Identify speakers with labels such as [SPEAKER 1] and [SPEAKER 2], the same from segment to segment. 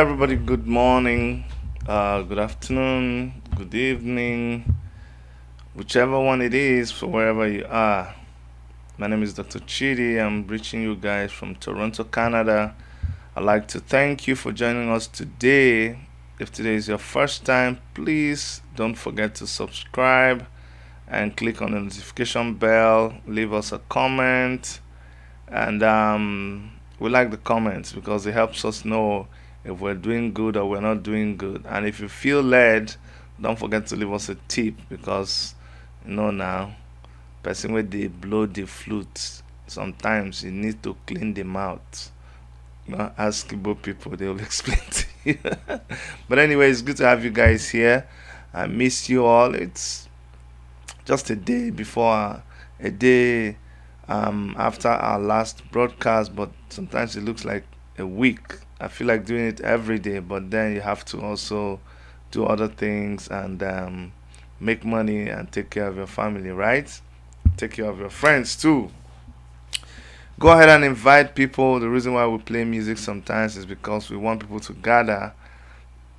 [SPEAKER 1] everybody. Good morning, good afternoon, good evening, whichever one it is, for wherever you are. My name is Dr. Chidi. I'm reaching you guys from Toronto, Canada. I'd like to thank you for joining us today. If today is your first time, please don't forget to subscribe and click on the notification bell. Leave us a comment, and we like the comments because it helps us know if we're doing good or we're not doing good. And if you feel led, don't forget to leave us a tip because now, person where they blow the flute, sometimes you need to clean the mouth. Ask Igbo people, they will explain to you. But anyway, it's good to have you guys here. I miss you all. It's just a day before a day after our last broadcast, but sometimes it looks like a week. I feel like doing it every day, but then you have to also do other things and make money and take care of your family, right? Take care of your friends too. Go ahead and invite people. The reason why we play music sometimes is because we want people to gather.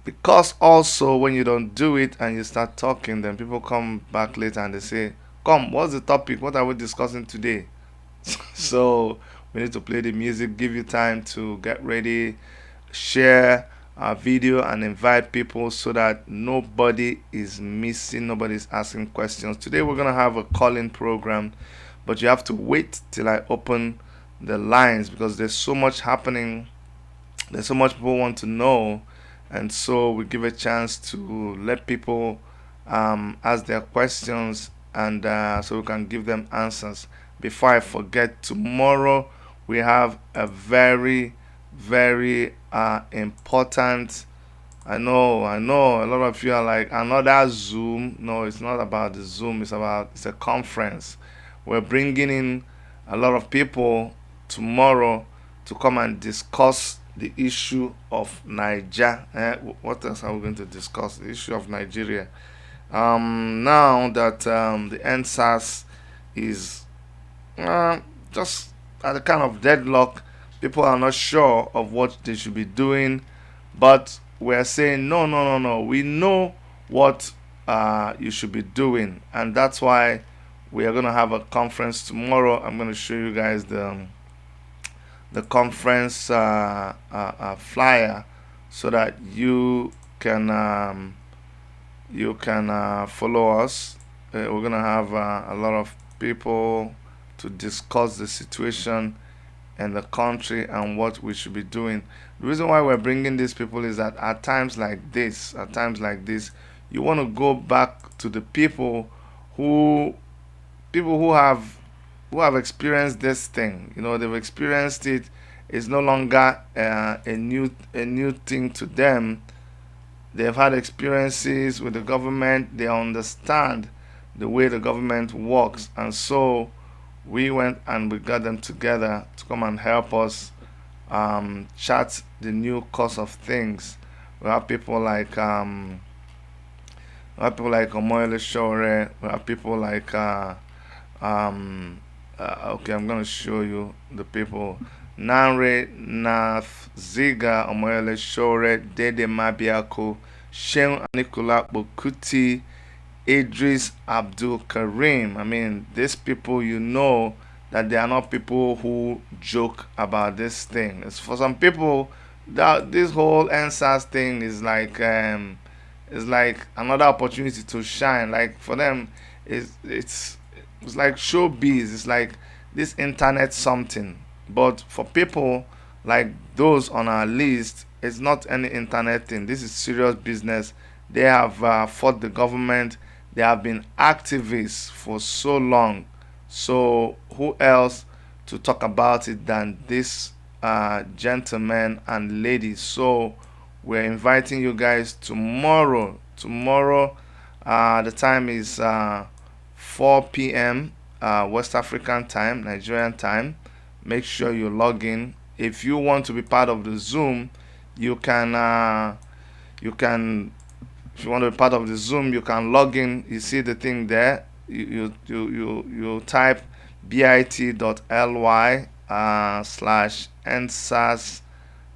[SPEAKER 1] Because also, when you don't do it and you start talking, then people come back later and they say, "Come, what's the topic? What are we discussing today?" So we need to play the music, give you time to get ready, share our video, and invite people so that nobody is missing, nobody's asking questions. Today we're gonna have a call-in program, but you have to wait till I open the lines because there's so much happening. There's so much people want to know, and so we give a chance to let people ask their questions, and so we can give them answers. Before I forget, tomorrow we have a very, very important. I know. A lot of you are like, another Zoom. No, it's not about the Zoom. It's a conference. We're bringing in a lot of people tomorrow to come and discuss the issue of Niger. What else are we going to discuss? The issue of Nigeria. Now that the NSAS is just at a kind of deadlock, people are not sure of what they should be doing, but we're saying no, no, no, no. We know what you should be doing, and that's why we are going to have a conference tomorrow. I'm going to show you guys the conference flyer so that you can follow us. We're gonna have a lot of people to discuss the situation in the country and what we should be doing. The reason why we're bringing these people is that at times like this, you want to go back to the who people who have experienced this thing. They've experienced it. It's no longer a new thing to them. They've had experiences with the government. They understand the way the government works, and so we went and we got them together to come and help us chart the new course of things. We have people like Omoyele Shore. We have people like okay, I'm gonna show you the people. Nanre Nath Ziga Omoyele Shore, Dede Mabiako, Sheun Nicola Bokuti, Idris Abdul Karim. I mean, these people, that they are not people who joke about this thing. It's for some people that this whole NSAS thing is like another opportunity to shine. Like for them, it's like showbiz. It's like this internet something. But for people like those on our list, it's not any internet thing. This is serious business. They have fought the government. They have been activists for so long. So who else to talk about it than this gentleman and lady? So we're inviting you guys tomorrow. Tomorrow, the time is 4 p.m. West African time, Nigerian time. Make sure you log in. If you want to be part of the Zoom, you can. If you want to be part of the Zoom, you can log in. You see the thing there. You type bit.ly /NSAS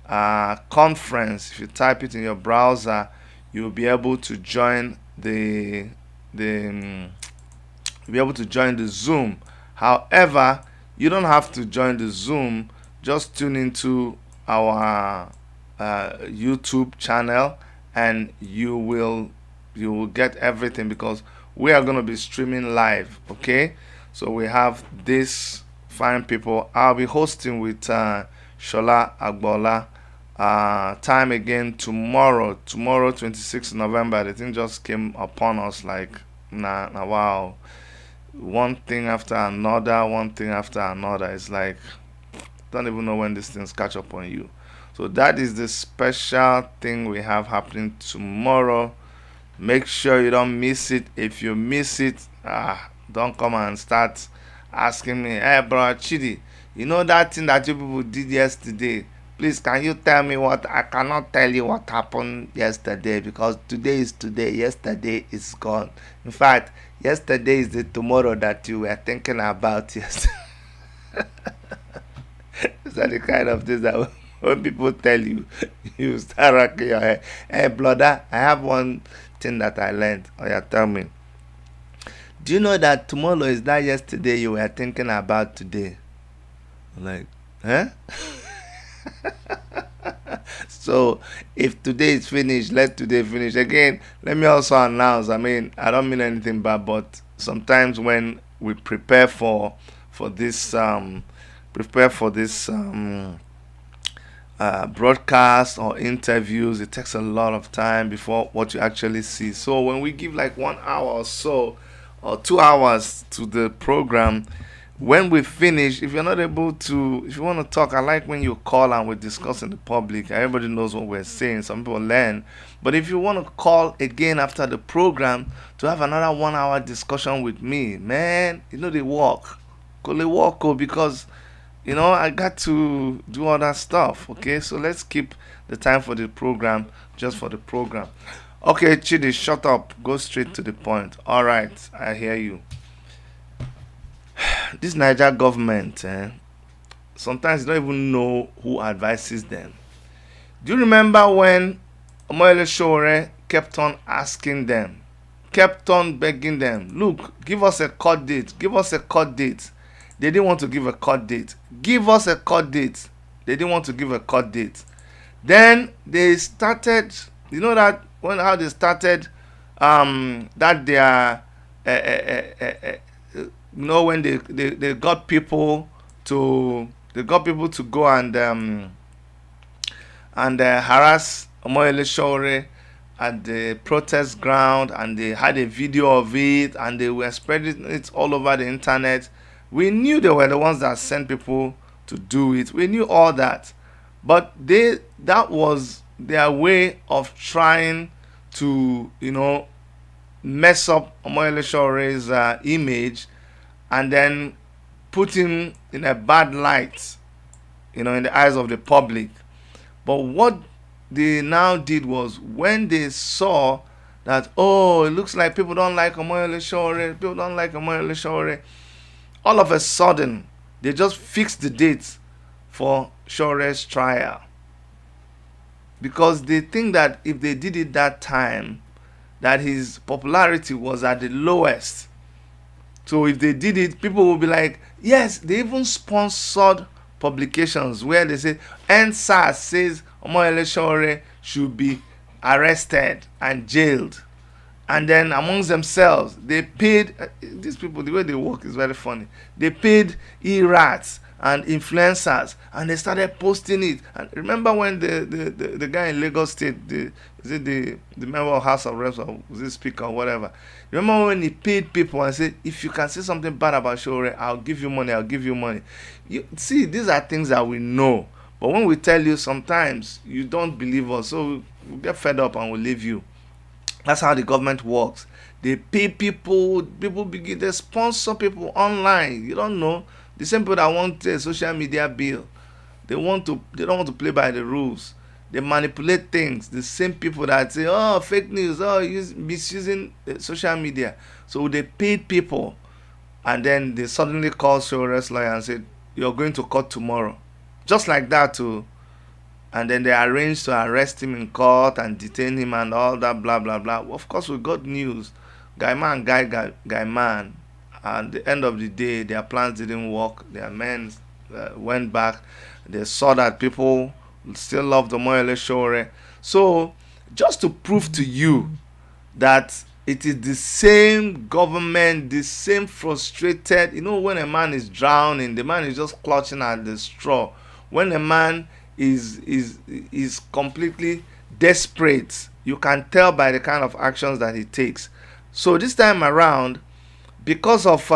[SPEAKER 1] conference. If you type it in your browser, you'll be able to join the be able to join the Zoom. However, you don't have to join the Zoom. Just tune into our YouTube channel, and you will get everything, because we are going to be streaming live. Okay, so we have this fine people. I'll be hosting with Shola Agbola. Time again tomorrow. Tomorrow, 26th November. The thing just came upon us like, nah, wow. One thing after another, one thing after another. It's like, don't even know when these things catch up on you. So that is the special thing we have happening tomorrow. Make sure you don't miss it. If you miss it, don't come and start asking me, hey bro Chidi, you know that thing that you people did yesterday? Please, can you tell me what? I cannot tell you what happened yesterday, because today is today. Yesterday is gone. In fact, yesterday is the tomorrow that you were thinking about yesterday. These are the kind of things that when people tell you, you start rocking your head. Hey, brother, I have one thing that I learned. Oh, yeah, tell me. Do you know that tomorrow is that yesterday you were thinking about today? I'm like, huh? So if today is finished, let today finish. Again, let me also announce, I mean, I don't mean anything bad, but sometimes when we prepare for this broadcast or interviews, it takes a lot of time before what you actually see. So when we give like 1 hour or so, or 2 hours to the program, when we finish, if you're not able to, if you want to talk, I like when you call and we discuss in the public. Everybody knows what we're saying. Some people learn. But if you want to call again after the program to have another 1 hour discussion with me, man, they work. They work, because I got to do all that stuff. Okay, so let's keep the time for the program just for the program. Okay, Chidi, shut up. Go straight to the point. All right, I hear you. This Niger government, sometimes you don't even know who advises them. Do you remember when Omoyele Sowore kept on asking them, kept on begging them, look, give us a court date, give us a court date. They didn't want to give a court date. Give us a court date. They didn't want to give a court date. Then they started, how they started, that they are, when they got people to go and harass Omoyele Sowore at the protest ground, and they had a video of it, and they were spreading it all over the internet. We knew they were the ones that sent people to do it. We knew all that, but that was their way of trying to mess up Omoyele Sowore's image, and then put him in a bad light, in the eyes of the public. But what they now did was, when they saw that, it looks like people don't like Omoyele Sowore, all of a sudden, they just fixed the date for Sowore's trial. Because they think that if they did it that time, that his popularity was at the lowest. So if they did it, people will be like, yes, they even sponsored publications where they say, NSAS says Omoyele Sowore should be arrested and jailed. And then amongst themselves, they paid, these people, the way they work is very funny. They paid E-rats and influencers, and they started posting it. And remember when the guy in Lagos State, the member of House of Reps, or was it Speaker or whatever, remember when he paid people and said, if you can say something bad about Sowore, I'll give you money. You see, these are things that we know. But when we tell you, sometimes you don't believe us, so we'll get fed up and we'll leave you. That's how the government works. They pay people begin, they sponsor people online. You don't know. The same people that want a social media bill, they don't want to play by the rules. They manipulate things. The same people that say, fake news, misusing social media. So they paid people, and then they suddenly call Sowore's lawyer and said, you're going to court tomorrow. Just like that too. and then they arranged to arrest him in court and detain him and all that blah blah blah. Of course, we got news. Guy man. At the end of the day, their plans didn't work. Their men went back. They saw that people still love the Moyole Shore. So, just to prove to you that it is the same government, the same frustrated. You know, when a man is drowning, the man is just clutching at the straw. When a man is completely desperate, you can tell by the kind of actions that he takes. So this time around, because of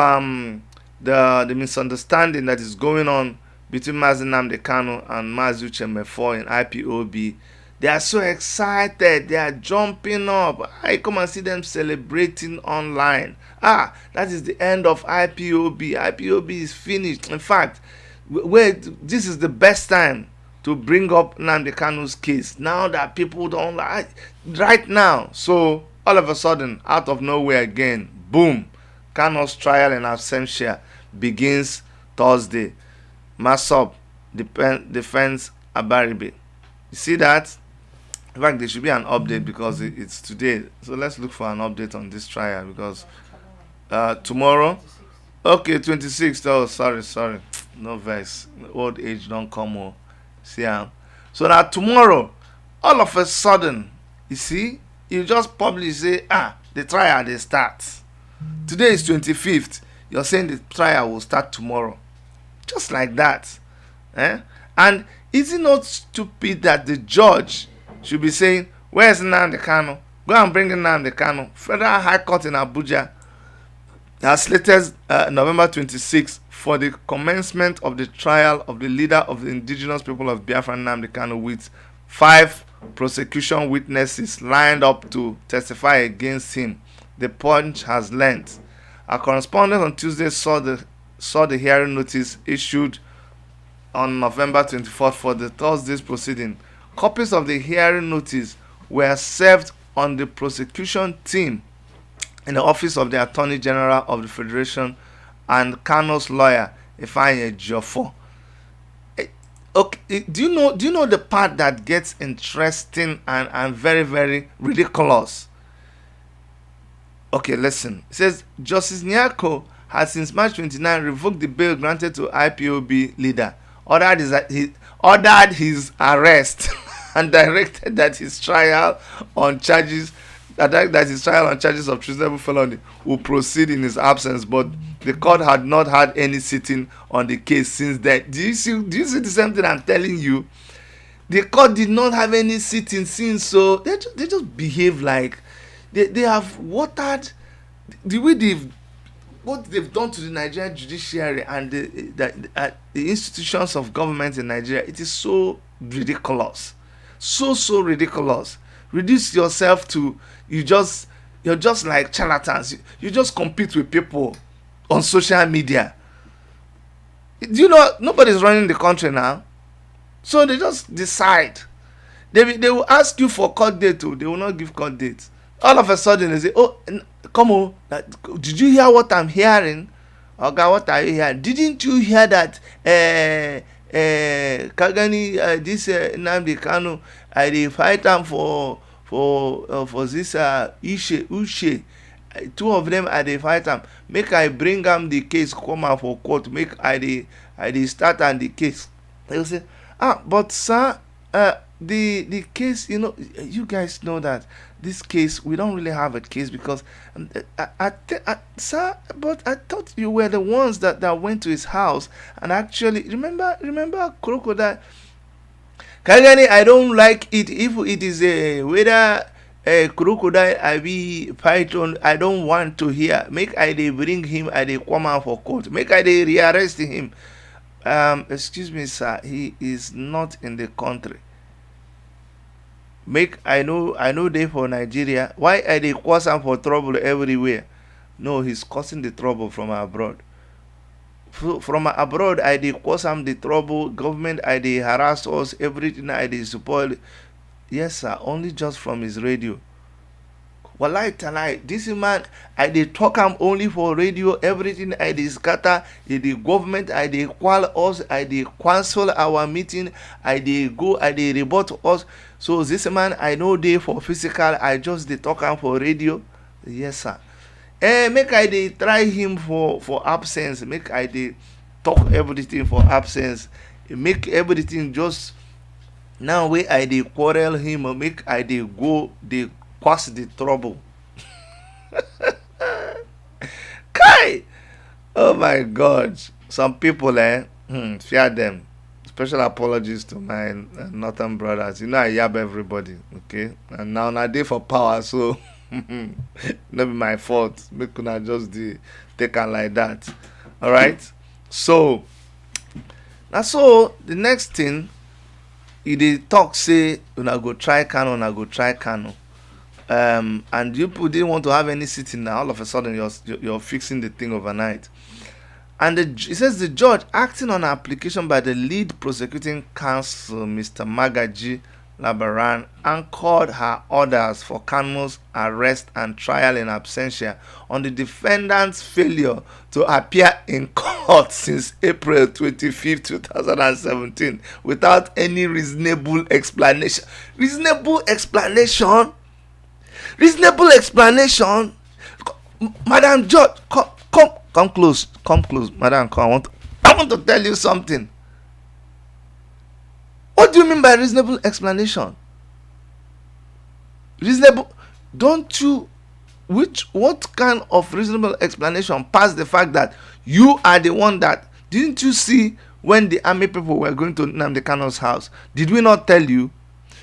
[SPEAKER 1] the misunderstanding that is going on between Mazi Nnamdi Kanu and Mazi Uche Mefo in IPOB, they are so excited. They are jumping up. I come and see them celebrating online. That is the end of IPOB. IPOB is finished. In fact, this is the best time to bring up Nnamdi Kanu's case. Now that people don't like right now. So all of a sudden, out of nowhere again, boom, Kanu's trial in absentia begins Thursday. Masop defends Abaribe. You see that? In fact, there should be an update because it's today. So let's look for an update on this trial because tomorrow. Okay, 26th. Oh, sorry. No verse. Old age don't come. Oh, see how. So now tomorrow, all of a sudden, you see, you just probably say, the trial they start. Today is 25th. You're saying the trial will start tomorrow. Just like that. And is it not stupid that the judge should be saying, where's Nnamdi Kanu? Go and bring Nnamdi Kanu. Federal High Court in Abuja has slated November 26 for the commencement of the trial of the leader of the indigenous people of Biafra, Nnamdi Kanu, with 5 prosecution witnesses lined up to testify against him. The Punch has learned. Our correspondent on Tuesday saw the hearing notice issued on November 24th for the Thursday's proceeding. Copies of the hearing notice were served on the prosecution team in the office of the Attorney General of the Federation and Kanu's lawyer, Ifeanyi Ejiofor. Okay, do you know the part that gets interesting and very, very ridiculous? Okay, listen. It says Justice Nyako has since March 29 revoked the bail granted to IPOB leader, ordered his arrest and directed that his trial on charges of treasonable felony will proceed in his absence. But the court had not had any sitting on the case since then. Do you see the same thing I'm telling you? The court did not have any sitting since, so they just behave like they have watered the way what they've done to the Nigerian judiciary and the institutions of government in Nigeria. It is so ridiculous, so ridiculous. Reduce yourself to you're just like charlatans. You just compete with people on social media. Do you know nobody's running the country now? So they just decide. They will ask you for court date too. They will not give court dates. All of a sudden they say, "Oh, come on! Did you hear what I'm hearing? Okay, what are you hearing? Didn't you hear that? Kagani, this Nnamdi Kanu, I fight them for this Uche. 2 of them I fight them. Make I bring them the case come out for court. Make I start on the case." They will say, but sir, the case, you guys know that this case, we don't really have a case because sir, but I thought you were the ones that went to his house and actually remember Crocodile Kagani. I don't like it if it is whether a crocodile I be python. I don't want to hear. Make I they bring him, I they come out for court. Make I they rearrest him. Excuse me, sir, he is not in the country. Make I know they for Nigeria. Why are they causing for trouble everywhere? No, he's causing the trouble from abroad. From abroad, I they cause him the trouble. Government, I they harass us. Everything I they spoil. Yes, sir. Only just from his radio. Wallahi talai, this man, I dey talk am only for radio. Everything I dey scatter, the government, I dey call us, I dey cancel our meeting, I dey go, I dey report us. So this man, I no dey for physical, I just dey talk am for radio. Yes, sir. Make I dey try him for absence. Make I dey talk everything for absence. Make everything just now wey I dey quarrel him. Make I dey go dey cause the trouble. Kai! Oh my God! Some people, fear them. Special apologies to my northern brothers. You know I yab everybody, okay? And now I dey for power, so no be my fault. Make una just take am like that. All right. So now, so the next thing, he dey talk say una go try Kanu, una go try Kanu. And you people didn't want to have any sitting now. All of a sudden, you're fixing the thing overnight. And it says the judge, acting on an application by the lead prosecuting counsel, Mr. Magaji Labaran, anchored her orders for Kanu's arrest and trial in absentia on the defendant's failure to appear in court since April 25, 2017 without any reasonable explanation. Reasonable explanation? Reasonable explanation? Madam Judge, come close, Madam. Come. I want to tell you something. What do you mean by reasonable explanation? Reasonable? Don't you? What kind of reasonable explanation past the fact that you are the one that didn't you see when the army people were going to Nnamdi Kanu's house? Did we not tell you?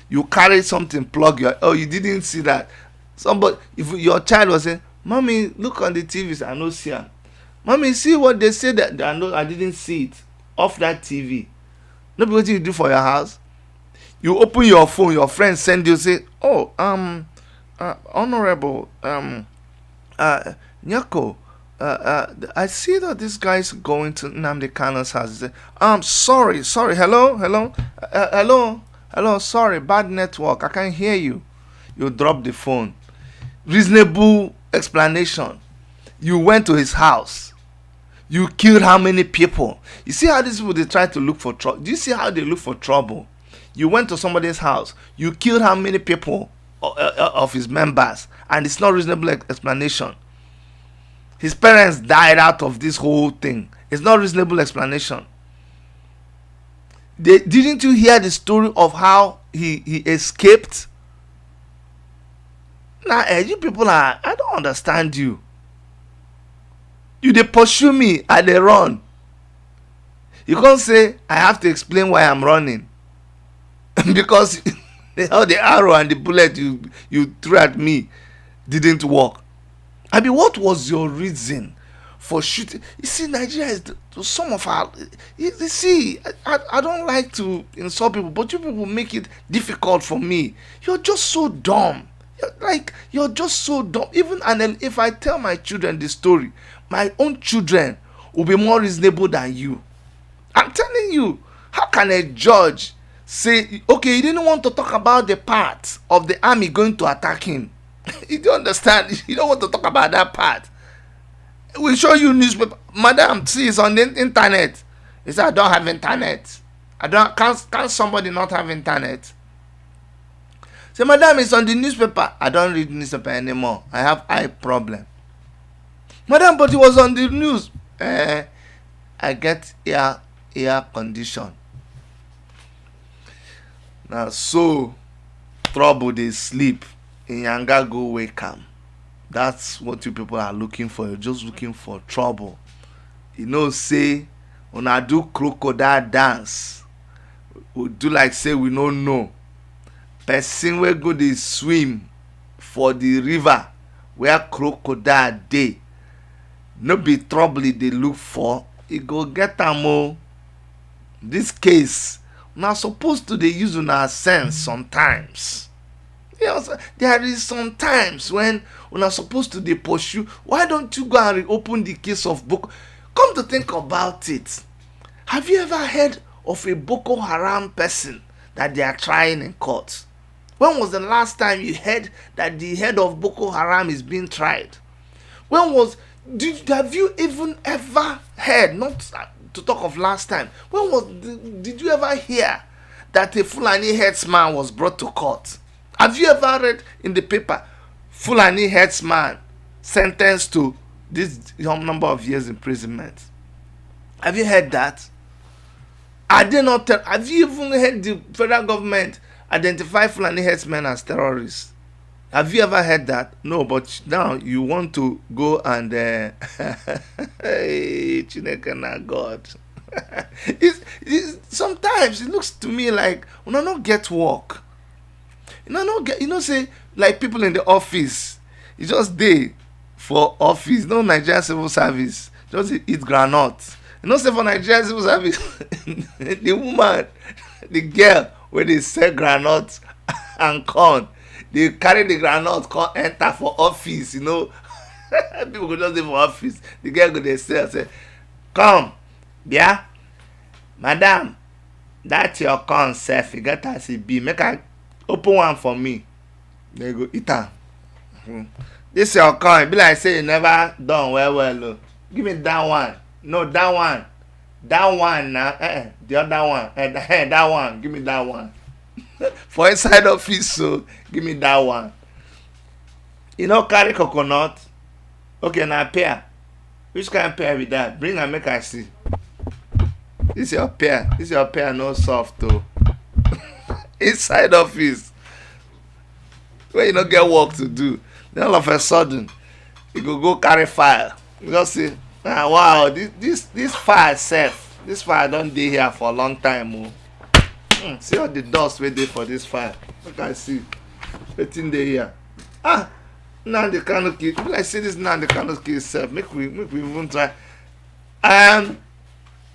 [SPEAKER 1] You carried something, plug your. Oh, you didn't see that. Somebody, if your child was saying, "Mommy, look on the TV," I know see her. Mommy, see what they say that I didn't see it off that TV. No, what you do for your house? You open your phone, your friends send you, say, "Oh, Honorable, Nyako, I see that this guy's going to Nnamdi Kanu's house." Say, sorry, hello, sorry, bad network, I can't hear you. You drop the phone. Reasonable explanation. You went to his house. You killed how many people? You see how these people, they try to look for trouble? Do you see how they look for trouble? You went to somebody's house. You killed how many people of his members? And it's not reasonable explanation. His parents died out of this whole thing. It's not reasonable explanation. Didn't you hear the story of how he escaped? Now, you people I don't understand you. You they pursue me, I they run. You can't say I have to explain why I'm running. Because how the arrow and the bullet you threw at me didn't work. I mean, what was your reason for shooting? You see, Nigeria is some of our. You see, I don't like to insult people, but you people make it difficult for me. You're just so dumb. You're just so dumb. Even and if I tell my children the story, my own children will be more reasonable than you. I'm telling you, how can a judge say, okay, he didn't want to talk about the part of the army going to attack him? You don't understand. You don't want to talk about that part. We'll show you newspaper. Madam, see, it's on the internet. He said, I don't have internet. Can't somebody not have internet? Say, Madam, it's on the newspaper. I don't read newspaper anymore. I have eye problem. Madam, but it was on the news. I get ear condition. Now, so trouble they sleep. In Yanga go wake up. That's what you people are looking for. You're just looking for trouble. You know, say, when I do crocodile dance, we do like say we don't know. Person will go they swim for the river where crocodile dey. No be trouble they look for. It go get am o. This case, now supposed to they use una sense sometimes. Yes, there is sometimes when we're supposed to they pursue. Why don't you go and reopen the case of Boko? Come to think about it. Have you ever heard of a Boko Haram person that they are trying in court? When was the last time you heard that the head of Boko Haram is being tried? Have you even ever heard, not to talk of last time, did you ever hear that a Fulani herdsman was brought to court? Have you ever read in the paper, Fulani herdsman sentenced to this number of years imprisonment? Have you heard that? Have you even heard the federal government identify Fulani herdsmen as terrorists? Have you ever heard that? No, but now you want to go and hey, Chineke na God. Sometimes it looks to me like we not get work. Say like people in the office, it's just day for office, no Nigerian civil service, just eat groundnut. Say for Nigerian civil service, the woman, the girl where they sell groundnut and corn, they carry the groundnut, come enter for office, people go just dey for office. The girl go dey sell, say, come, yeah, madam, that your corn sef, you get as e be, make I open one for me. They go eat am. This your corn, e be like say you never done well oh. Give me that one. No, that one now, the other one, that one, give me that one. For inside office, so give me that one. Carry coconut. Okay, now pear. Which kind of pear with that? Bring and make I see. This your pear no soft though. Inside office, where you not get work to do, then all of a sudden you go carry file. You just say, wow, this file self, this file don't dey here for a long time. Oh. See all the dust wey dey for this file. Make I see wetin dey here. Nnamdi Kanu kill. Like say this Nnamdi Kanu kill self. Make we even try.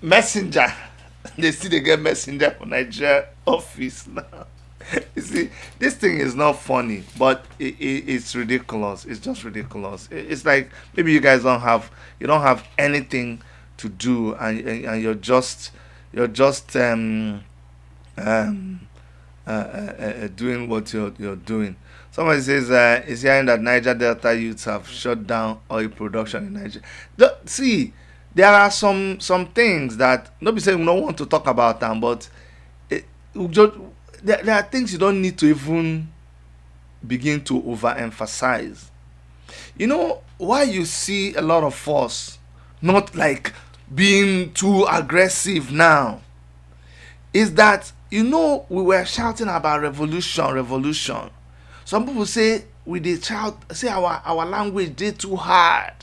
[SPEAKER 1] Messenger. They still dey get messenger for Nigeria office now. You see, this thing is not funny, but it's ridiculous. It's just ridiculous. It's like maybe you guys don't have anything to do, and you're just doing what you're doing. Somebody says is hearing that Niger Delta youths have shut down oil production in Nigeria. See, there are some things that nobody saying we don't want to talk about them, but there are things you don't need to even begin to overemphasize. Why you see a lot of us not like being too aggressive now is that we were shouting about revolution. Some people say we did shout, say our language did too hard,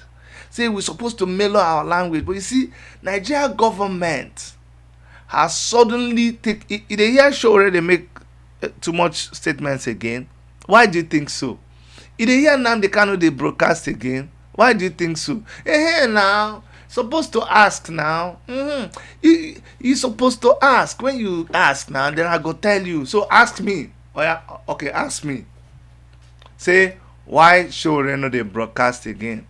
[SPEAKER 1] say we're supposed to mellow our language. But you see, Nigeria government has suddenly they hear show already make too much statements again. Why do you think so? They hear Nnamdi Kanu they broadcast again. Why do you think so? Hey now, supposed to ask now. You supposed to ask. When you ask now, then I go tell you. So ask me. Oh yeah, okay, ask me. Say why show no they broadcast again?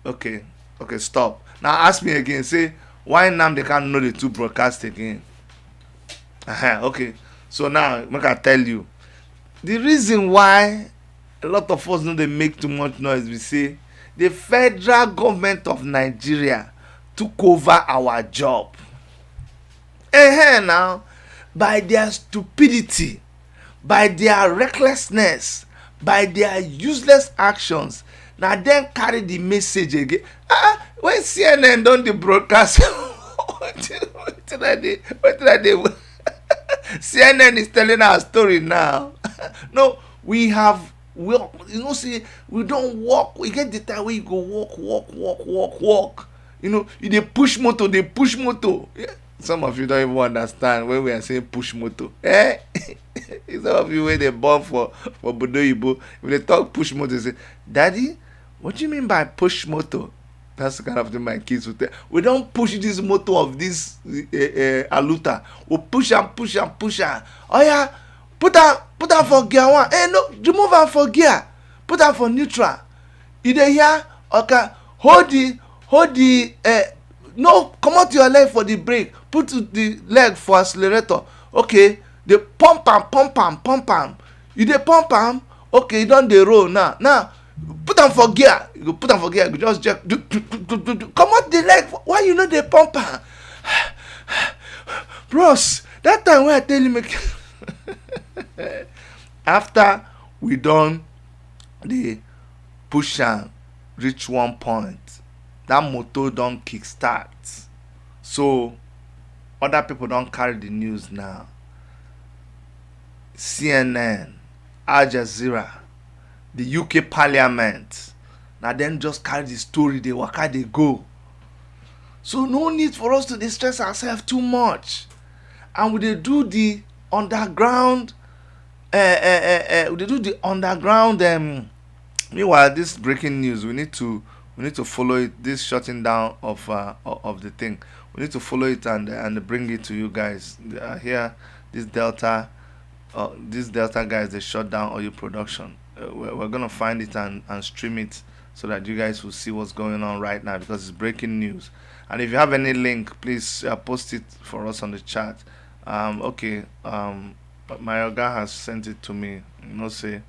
[SPEAKER 1] Okay, stop. Now ask me again. Say why Nnamdi Kanu no they to broadcast again? Okay. So now make I tell you. The reason why a lot of us know they make too much noise, we say the federal government of Nigeria took over our job. Now, by their stupidity, by their recklessness, by their useless actions, now then carry the message again. When CNN done the broadcast, what did I do? CNN is telling our story now. No, we see, we don't walk. We get the time where you go walk. You they push motor. Yeah. Some of you don't even understand when we are saying push motor. Some of you when they born for Bodo Ibo, when they talk push motor, they say, Daddy, what do you mean by push motor? That's the kind of thing my kids will tell. We don't push this motor of this aluta. We push and push. Oh yeah, put her for gear 1. No, remove her for gear. Put her for neutral. You dey hear? Okay, hold the no, come out your leg for the brake. Put the leg for accelerator. Okay, They pump am. You dey pump am, okay, you don dey roll now. Now put am for gear. You go put am for gear, you go just check. Comot the leg. Why you no dey pump am? Bros, that time when I tell you make after we don dey push am reach one point, that motor don kick start. So other people don carry the news now. CNN, Al Jazeera, the UK Parliament, na dem just carry the story, dey waka dey go. So no need for us to dey stress ourselves too much, and we dey do the underground. We dey do the underground. Meanwhile, this breaking news, we need to follow it. This shutting down of the thing, we need to follow it and bring it to you guys. Here, this Delta guys, they shut down all your production. We're gonna find it and stream it so that you guys will see what's going on right now, because it's breaking news. And if you have any link, please post it for us on the chat. Okay. But my oga has sent it to me. You know, say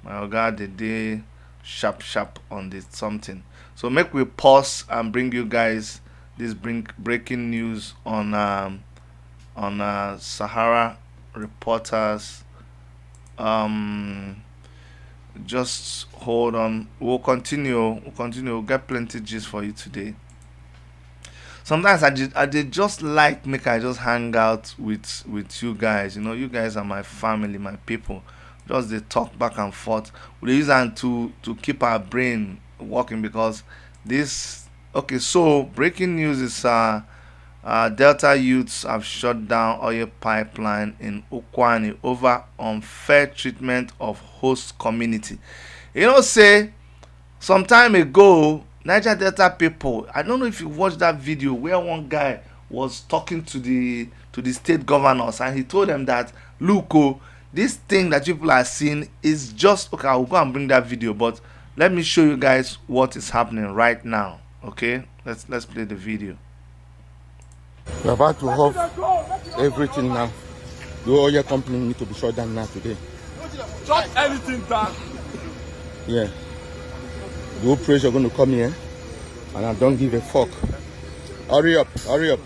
[SPEAKER 1] my oga the day sharp on this something. So make we pause and bring you guys this breaking news on SAHARA reporters. Just hold on. We'll continue. We'll get plenty gist for you today. Sometimes I just like make I just hang out with you guys. You know, you guys are my family, my people. Just they talk back and forth. We use them to keep our brain working, because this. Okay, so breaking news is Delta youths have shut down oil pipeline in Ukwani over unfair treatment of host community. You know, say some time ago, Niger Delta people, I don't know if you watched that video where one guy was talking to the state governors, and he told them that, look, this thing that people are seeing is just, okay, I'll go and bring that video, but let me show you guys what is happening right now. Okay, let's play the video.
[SPEAKER 2] We're about to have everything now. The oil company need to be shut down now today.
[SPEAKER 3] Shut everything down.
[SPEAKER 2] Yeah. The whole pressure going to come here, and I don't give a fuck. Hurry up.
[SPEAKER 3] Hurry up.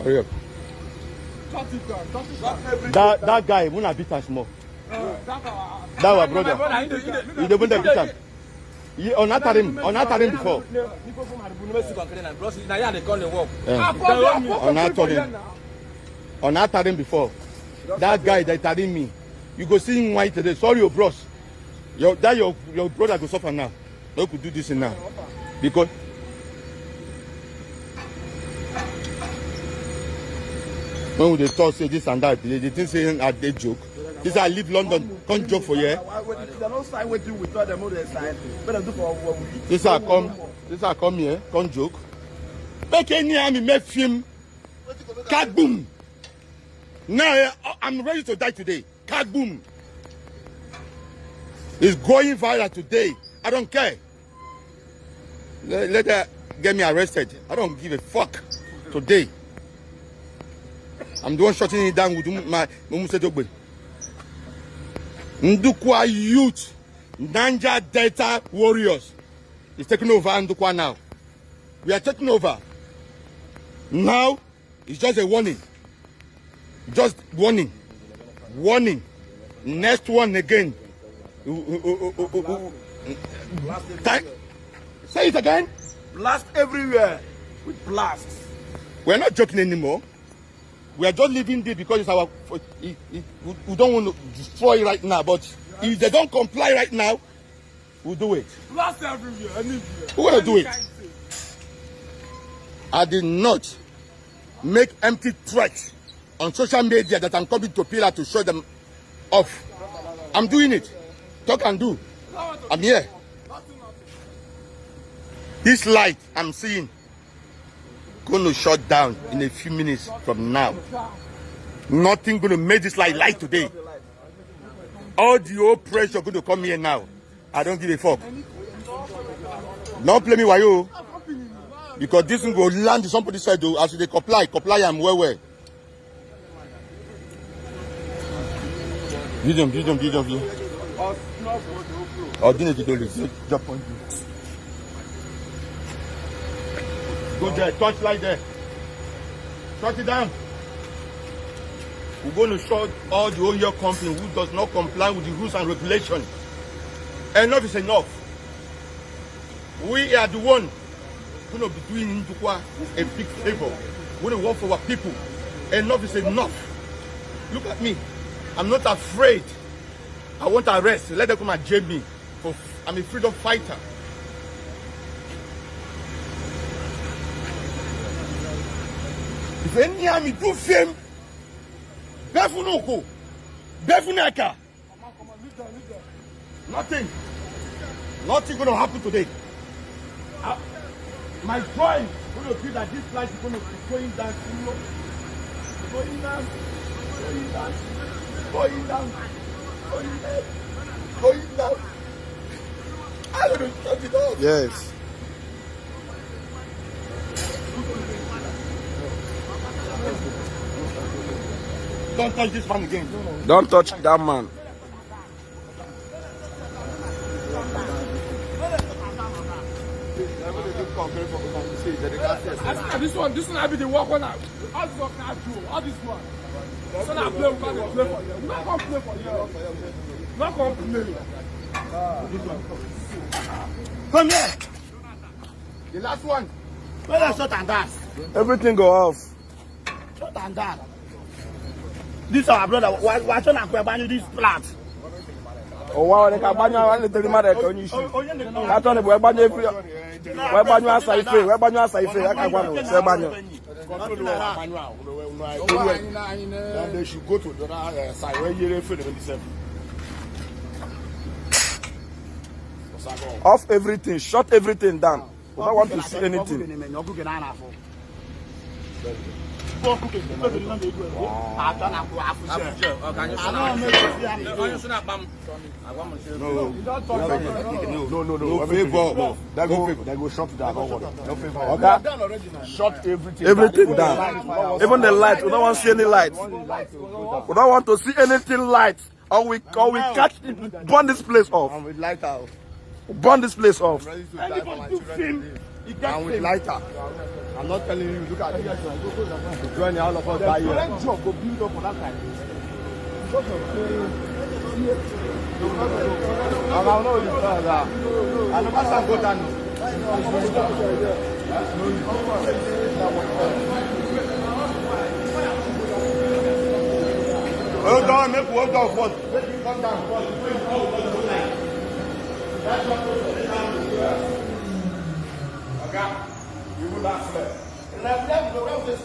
[SPEAKER 2] Hurry up. That guy won't beat us more. That our brother. He don't beat him. On him before. On him before. That guy that telling me, you go see him white today. Sorry, your bros. Your brother go suffer now. No could do this now. Because when they talk say this and that, they think saying a day joke. This I leave London, can't joke for you. This I come here, can't joke. Make any army make film. Cat boom. Now I'm ready to die today. Cat boom. It's going viral today. I don't care. Let her get me arrested. I don't give a fuck today. I'm the one shutting it down with my Musetogbe. Ndukwa youth, Niger Delta warriors is taking over Ndukwa now. We are taking over. Now, it's just a warning. Just warning. Warning. Next one again. Say it again.
[SPEAKER 3] Blast everywhere with blasts.
[SPEAKER 2] We're not joking anymore. We are just leaving this because it's our. We don't want to destroy it right now, but if they don't comply right now, we'll do it.
[SPEAKER 3] Blast everywhere, anywhere.
[SPEAKER 2] Who will do it? I did not make empty threats on social media that I'm coming to Pillar to show them off. I'm doing it. Talk and do. I'm here. This light I'm seeing going to shut down in a few minutes from now. Nothing going to make this light today. All the old pressure going to come here now. I don't give a fuck. Don't play me why you. Because this thing will land to somebody's side as they comply am well. Video. Oh, didn't do this. Jump on. Go there, touch like there. Shut it down. We're going to shut all the oil company who does not comply with the rules and regulations. Enough is enough. We are the one going to be doing Ndukwa a big favor. We're going to work for our people. Enough is enough. Look at me. I'm not afraid. I want arrest. Let them come and jail me. I'm a freedom fighter. If any army do fame, Befunoko, Befuneka. Nothing going to happen today. My point is going to be that this flight is going to be going down, going down. I'm going to shut it off.
[SPEAKER 4] Yes.
[SPEAKER 2] Don't touch this man again.
[SPEAKER 4] Don't touch that man.
[SPEAKER 3] This one I be the work one. How this one can do? How this one? So now play, we can't play for you. We not gonna play for you. Not gonna play.
[SPEAKER 2] Come here. The last one. Where are shut and dance?
[SPEAKER 4] Everything go off.
[SPEAKER 2] Shut and dance. This our brother. Why don't I buy this plant?
[SPEAKER 4] Oh wow, they can buy you one little matter can you shoot. That one we buy you free. We buy you aside free. We buy you aside free. I can go no. Say buy you.
[SPEAKER 3] Then they should go to the other side where you're free themselves.
[SPEAKER 4] Off everything. Shut everything down. We don't want to see anything.
[SPEAKER 2] No favor. They go shut down. No favor.
[SPEAKER 4] Okay?
[SPEAKER 3] Shut everything.
[SPEAKER 4] Everything down. Even the light. We don't want to see any light. We don't want to see anything light. Or we catch it, burn this place off.
[SPEAKER 2] And with lighter.
[SPEAKER 4] Burn this place off.
[SPEAKER 2] Anybody do film, he gets and with lighter. I'm not telling you, look at this. Join all of us by here. Let job go build up for that time. I don't know this further. I never shall go down. Hold on, make hold on first. Make you come down first. That's what okay. You will not flare. That's what we don't give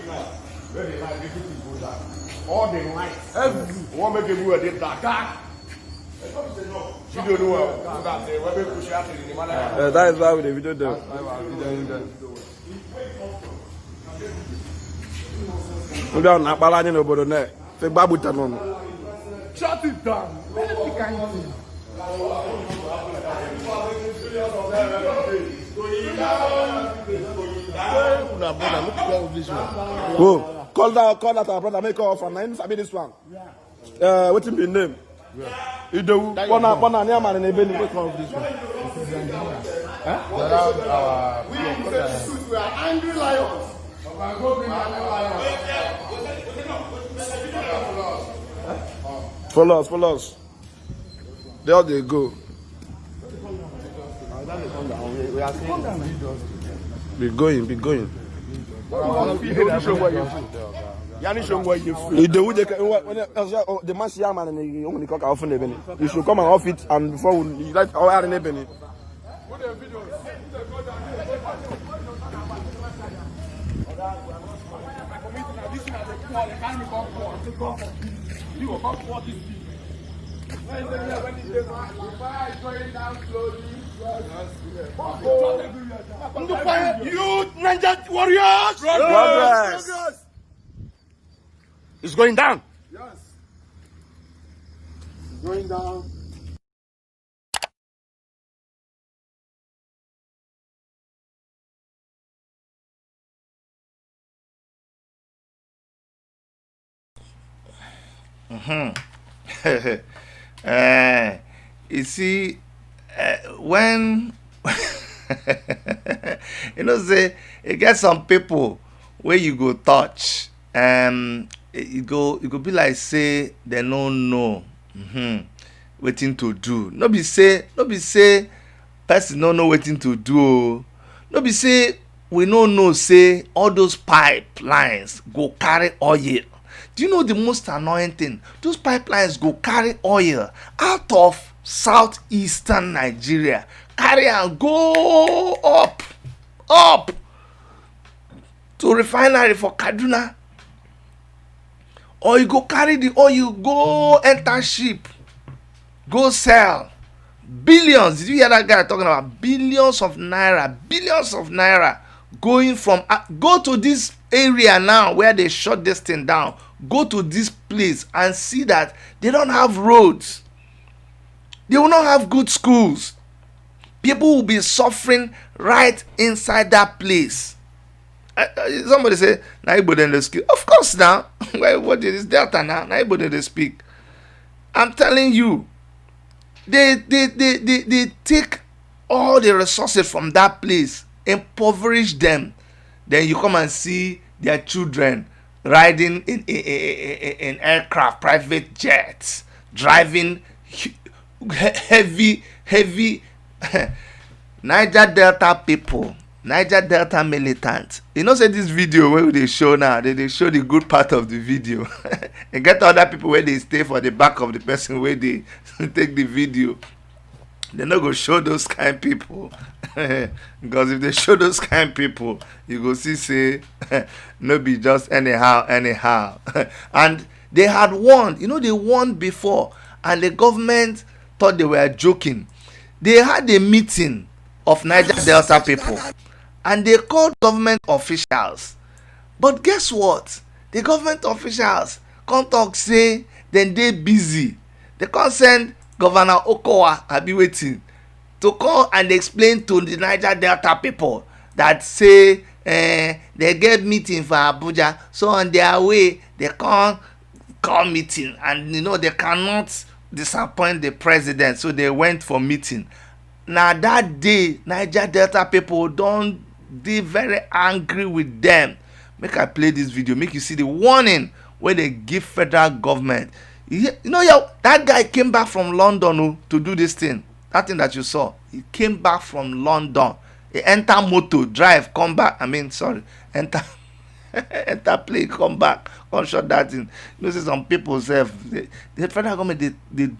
[SPEAKER 2] now. Where the light, make it go down. All the lights. Every one make it go a dark. She don't know
[SPEAKER 4] That is why we the video them. We don't have balance in obodo na. Say babu tanon.
[SPEAKER 3] Shut it down.
[SPEAKER 4] Oh, call that our brother, make off and name sabi this one. What's his name? You do one near man in a belly. What's of this one?
[SPEAKER 2] We are angry lions.
[SPEAKER 4] Follow us. There they go. Be going. The man see man and he only cock off in the Benny. You should come and off it and before we like our in the Benny.
[SPEAKER 2] You Niger warriors!
[SPEAKER 4] Progress.
[SPEAKER 2] It's going down.
[SPEAKER 3] Yes. Going down.
[SPEAKER 1] You see, when you know, say it get some people where you go touch, it go be like say they no know wetin to do. No be say person no know wetin to do. Oh. No be say we no know say all those pipelines go carry oil. Do you know the most annoying thing? Those pipelines go carry oil out of southeastern Nigeria, carry and go up to refinery for Kaduna, or you go carry the oil, go enter ship, go sell. Billions. Did you hear that guy talking about billions of naira going from go to this area now where they shut this thing down, go to this place and see that they don't have roads, they will not have good schools, people will be suffering right inside that place. Somebody say na Igbo dem dey speak. Of course now. What is Delta now? Na Igbo dem dey speak. I'm telling you, they take all the resources from that place, impoverish them, then you come and see their children riding in aircraft, private jets, driving heavy Niger Delta people, Niger Delta militants. You know, say this video where they show now, they show the good part of the video. And get other people where they stay for the back of the person where they take the video. They not go show those kind people. Because if they show those kind people, you go see say no be just anyhow. And they had warned, you know, they warned before, and the government thought they were joking. They had a meeting of Niger Delta people, and they called government officials. But guess what? The government officials come talk say then they busy. They can't send Governor Okowa, I be waiting, to come and explain to the Niger Delta people that say they get meeting for Abuja, so on their way they can't call meeting, and you know they cannot disappoint the president, so they went for meeting. Now that day Niger Delta people don't dey very angry with them. Make I play this video, make you see the warning where they give federal government. You know, that guy came back from London to do this thing. That thing that you saw, he came back from London. He enter motor, drive, come back. Enter plane, come back, come shut that thing. You know, see some people say the federal government they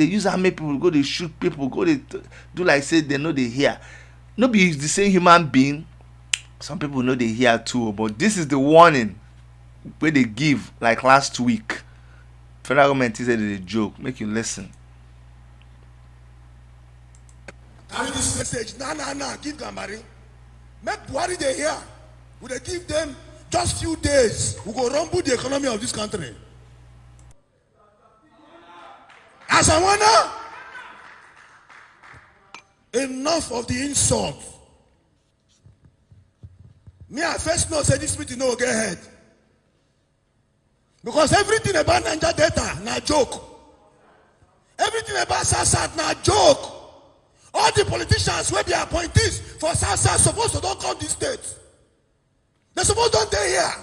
[SPEAKER 1] use army people, go they shoot people, go they do like say they know they hear. No be the same human being. Some people know they hear too, but this is the warning where they give like last week. Federal government said it's a joke. Make you listen.
[SPEAKER 5] Carry this message. Nah. Give Gambari. Make Buhari they hear. We they give them just few days. We go rumble the economy of this country. As I wanna, enough of the insult. Me, I first know say this meeting no get ahead. Because everything about Niger Delta na joke. Everything about SAHARA na joke. All the politicians will be appointees for SAHARA supposed to don't come this state. They supposed don't stay here.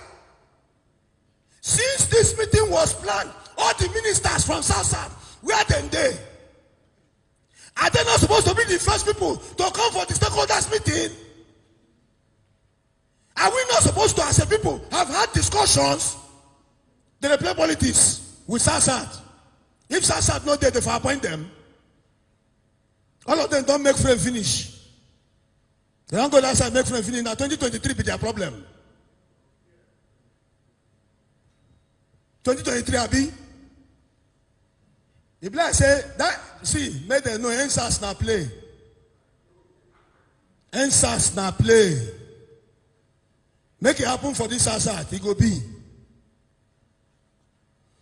[SPEAKER 5] Since this meeting was planned, all the ministers from SAHARA, where they? Are they not supposed to be the first people to come for the stakeholders meeting? Are we not supposed to, as a people, have had discussions? They play politics with SAHARA. If SAHARA not there, they for appoint them. All of them don't make frame finish. They don't go that side make frame finish. Now 2023 be their problem. 2023 Abi. The black say that see, make them know NSAS na play. NSAS na play. Make it happen for this SAHARA. It go be.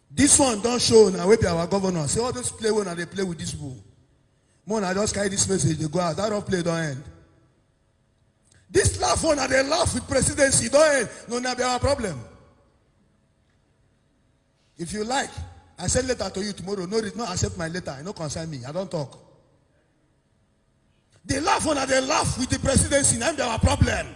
[SPEAKER 5] This one don't show now. We be our governor. Say all those play when they play with this bull. More I just carry this message. They go out. That don't play don't end. This laugh one they laugh with presidency don't end. No, now be our problem. If you like, I send letter to you tomorrow. No, no accept my letter. No concern me. I don't talk. They laugh when they laugh with the presidency. Now they have a problem.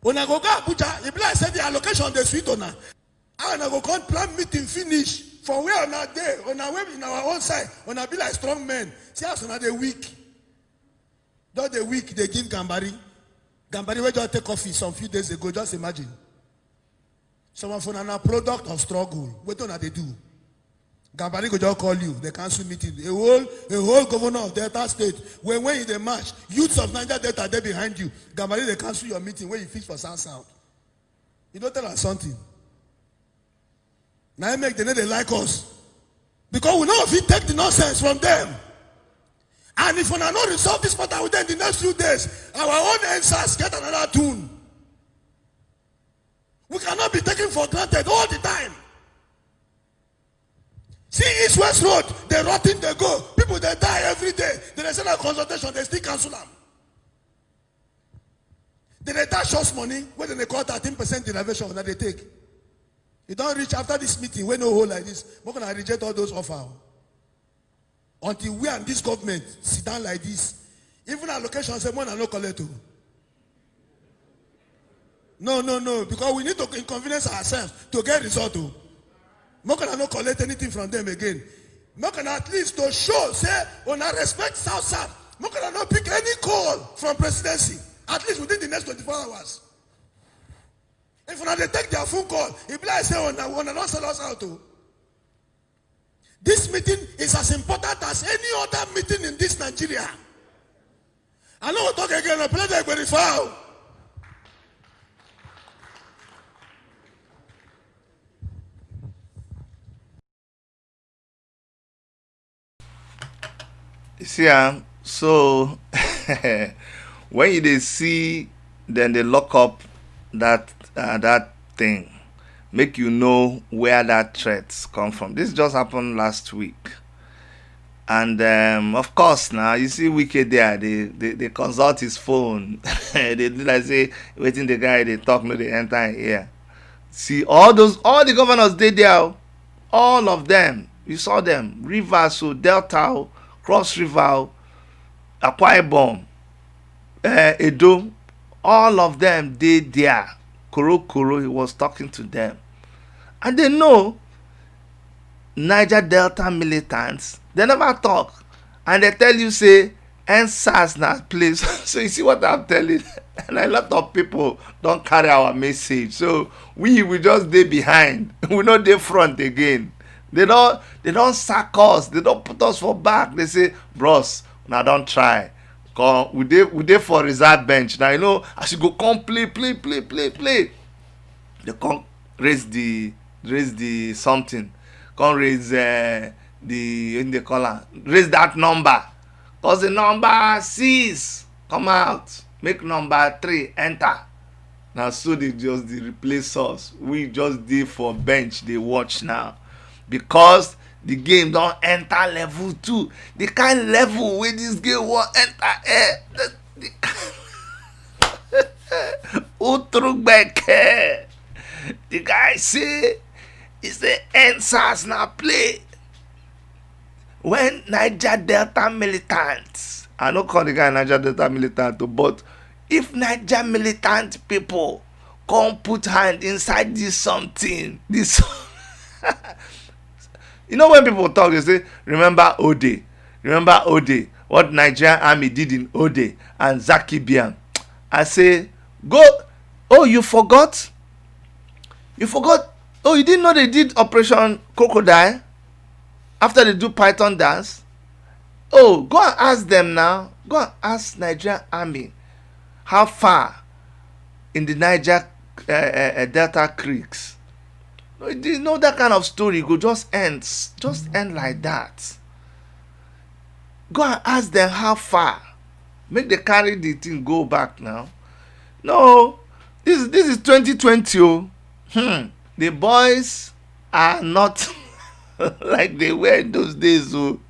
[SPEAKER 5] When I go Abuja, if I say the allocation on the suite on I go come plan meeting finish. For where on that day, on our way in our own side, on a be like strong men. See us on the week. Not the week they give Gambari. Gambari where just take coffee some few days ago. Just imagine. Someone for a product of struggle. What don't they do? Gambari go just call you. They cancel meeting. A whole governor of Delta State. When in the march, youths of Niger Delta they behind you. Gambari they cancel your meeting when you fish for South. You don't tell us something. Now make the they like us. Because we know if we take the nonsense from them. And if we are not resolve this matter within the next few days, our own answers get another tune. We cannot be taken for granted all the time. See East West Road, they rotting, they go. People they die every day. They send a consultation, they still cancel them. They dash us money when they call 13% innovation that they take. You don't reach after this meeting, we no hold like this. We're gonna reject all those offers. Until we and this government sit down like this. Even allocation say more than no collect. No, because we need to inconvenience ourselves to get result. We're gonna not collect anything from them again. We're gonna at least to show, say, when I respect South, we're gonna not pick any call from presidency, at least within the next 24 hours. If they take their phone call, if I say, when I not sell us out. This meeting is as important as any other meeting in this Nigeria. I know we'll talk again, I play the verify.
[SPEAKER 1] You see, so when they see, then they lock up that thing, make you know where that threats come from. This just happened last week, and of course now you see Wike there. They consult his phone. They do like say waiting the guy they talk no they enter here. See all the governors they there, all of them. You saw them. Rivers, so Delta, Cross River, Akwa Ibom, Edo, all of them they there. Koro, he was talking to them. And they know Niger Delta militants, they never talk. And they tell you, say, NSAS na place. So you see what I'm telling? And a lot of people don't carry our message. So we just stay behind. We not dey front again. They don't sack us. They don't put us for back. They say, bros, now don't try. Come, we dey for reserve bench. Now you know I should go come play. They come raise the something. Come raise the in the color. Raise that number. Cause the number 6 come out. Make number 3 enter. Now so they replace us. We just dey for bench. They watch now. Because the game don't enter level 2. The kind level where this game won't enter. The guy say, it's the NSAS now play. When Niger Delta militants, I don't call the guy Niger Delta militant, but if Niger militant people come put hand inside this something, this you know when people talk, they say, remember Ode, what Nigerian army did in Ode and Zaki Biam. I say, go, oh, you forgot? Oh, you didn't know they did Operation Crocodile after they do Python dance? Oh, go and ask them now. Go and ask Nigerian army how far in the Niger Delta creeks. You know that kind of story go just end like that. Go and ask them how far. Make they carry the thing go back now. No, this is 2020. Oh. The boys are not like they were in those days. Oh.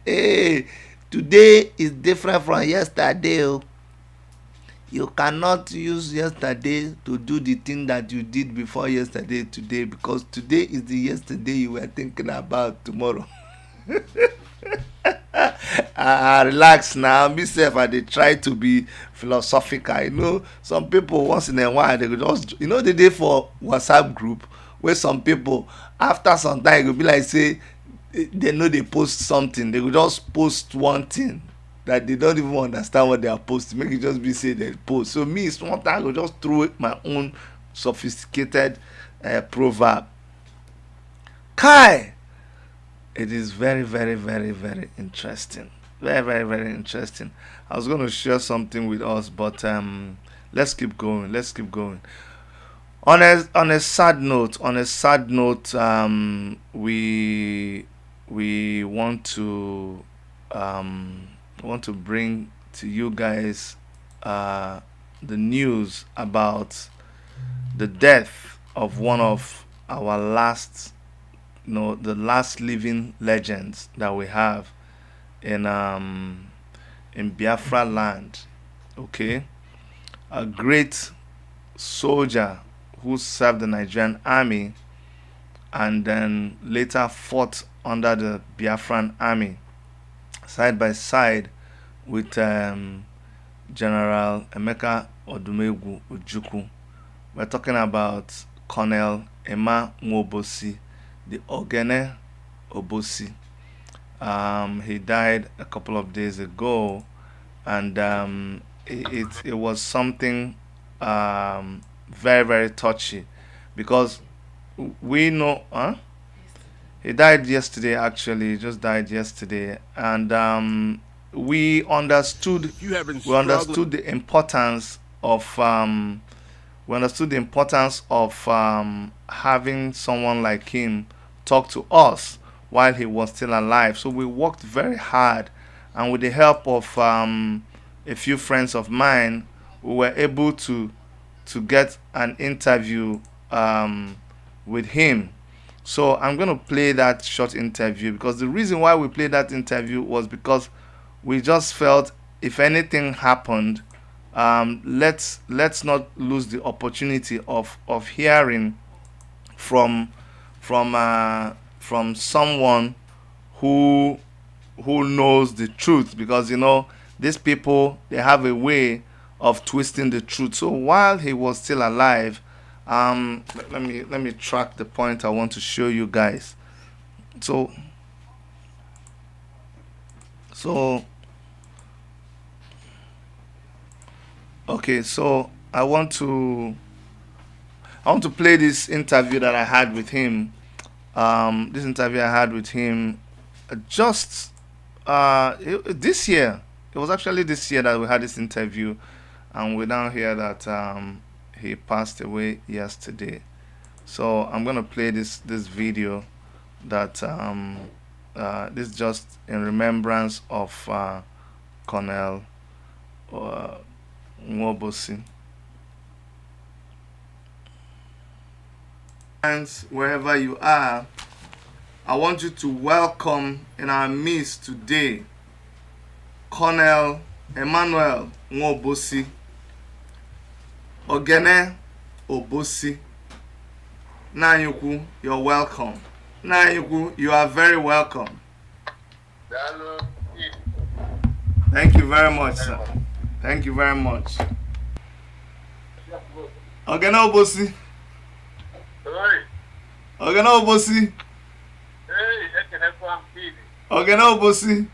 [SPEAKER 1] Hey, today is different from yesterday. Oh. You cannot use yesterday to do the thing that you did before yesterday today, because today is the yesterday you were thinking about tomorrow. Relax now. Myself, I dey try to be philosophical. You know, some people once in a while they go just, you know, the day for WhatsApp group where some people after some time go be like say they know they post something, they go just post one thing that they don't even understand what they are posting, make it just be say they post. So me sometimes I go just throw my own sophisticated proverb. Kai, it is very, very, very, very interesting. Very, very, very interesting. I was going to share something with us, but let's keep going. Let's keep going. On a sad note, we want to bring to you guys the news about the death of one of our last, the last living legends that we have in Biafra land. Okay, a great soldier who served the Nigerian army and then later fought under the Biafran army side by side with General Emeka Odumegwu Ojukwu. We're talking about Colonel Nwobosi, the Ogene Obosi. He died a couple of days ago, and it was something very, very touchy, because we know he died yesterday. Actually, he just died yesterday, and we understood the importance of having someone like him talk to us while he was still alive. So we worked very hard, and with the help of a few friends of mine, we were able to get an interview with him. So I'm going to play that short interview, because the reason why we played that interview was because we just felt if anything happened, let's not lose the opportunity of hearing from someone who knows the truth, because these people, they have a way of twisting the truth. So while he was still alive, let me track the point I want to show you guys. So okay, so I want to play this interview that I had with him. This interview I had with him just this year. It was actually this year that we had this interview, and we now hear that he passed away yesterday. So I'm gonna play this video that this is just in remembrance of Colonel Nwobosi. And wherever you are, I want you to welcome in our midst today Colonel Emmanuel Nwobosi, Ogene Obosi. Nanyukwu, you're welcome. Nanyukwu, you are very welcome. Thank you very much, sir. Thank you very much. Ogene Obosi. Ogene Obosi. Ogene Obosi.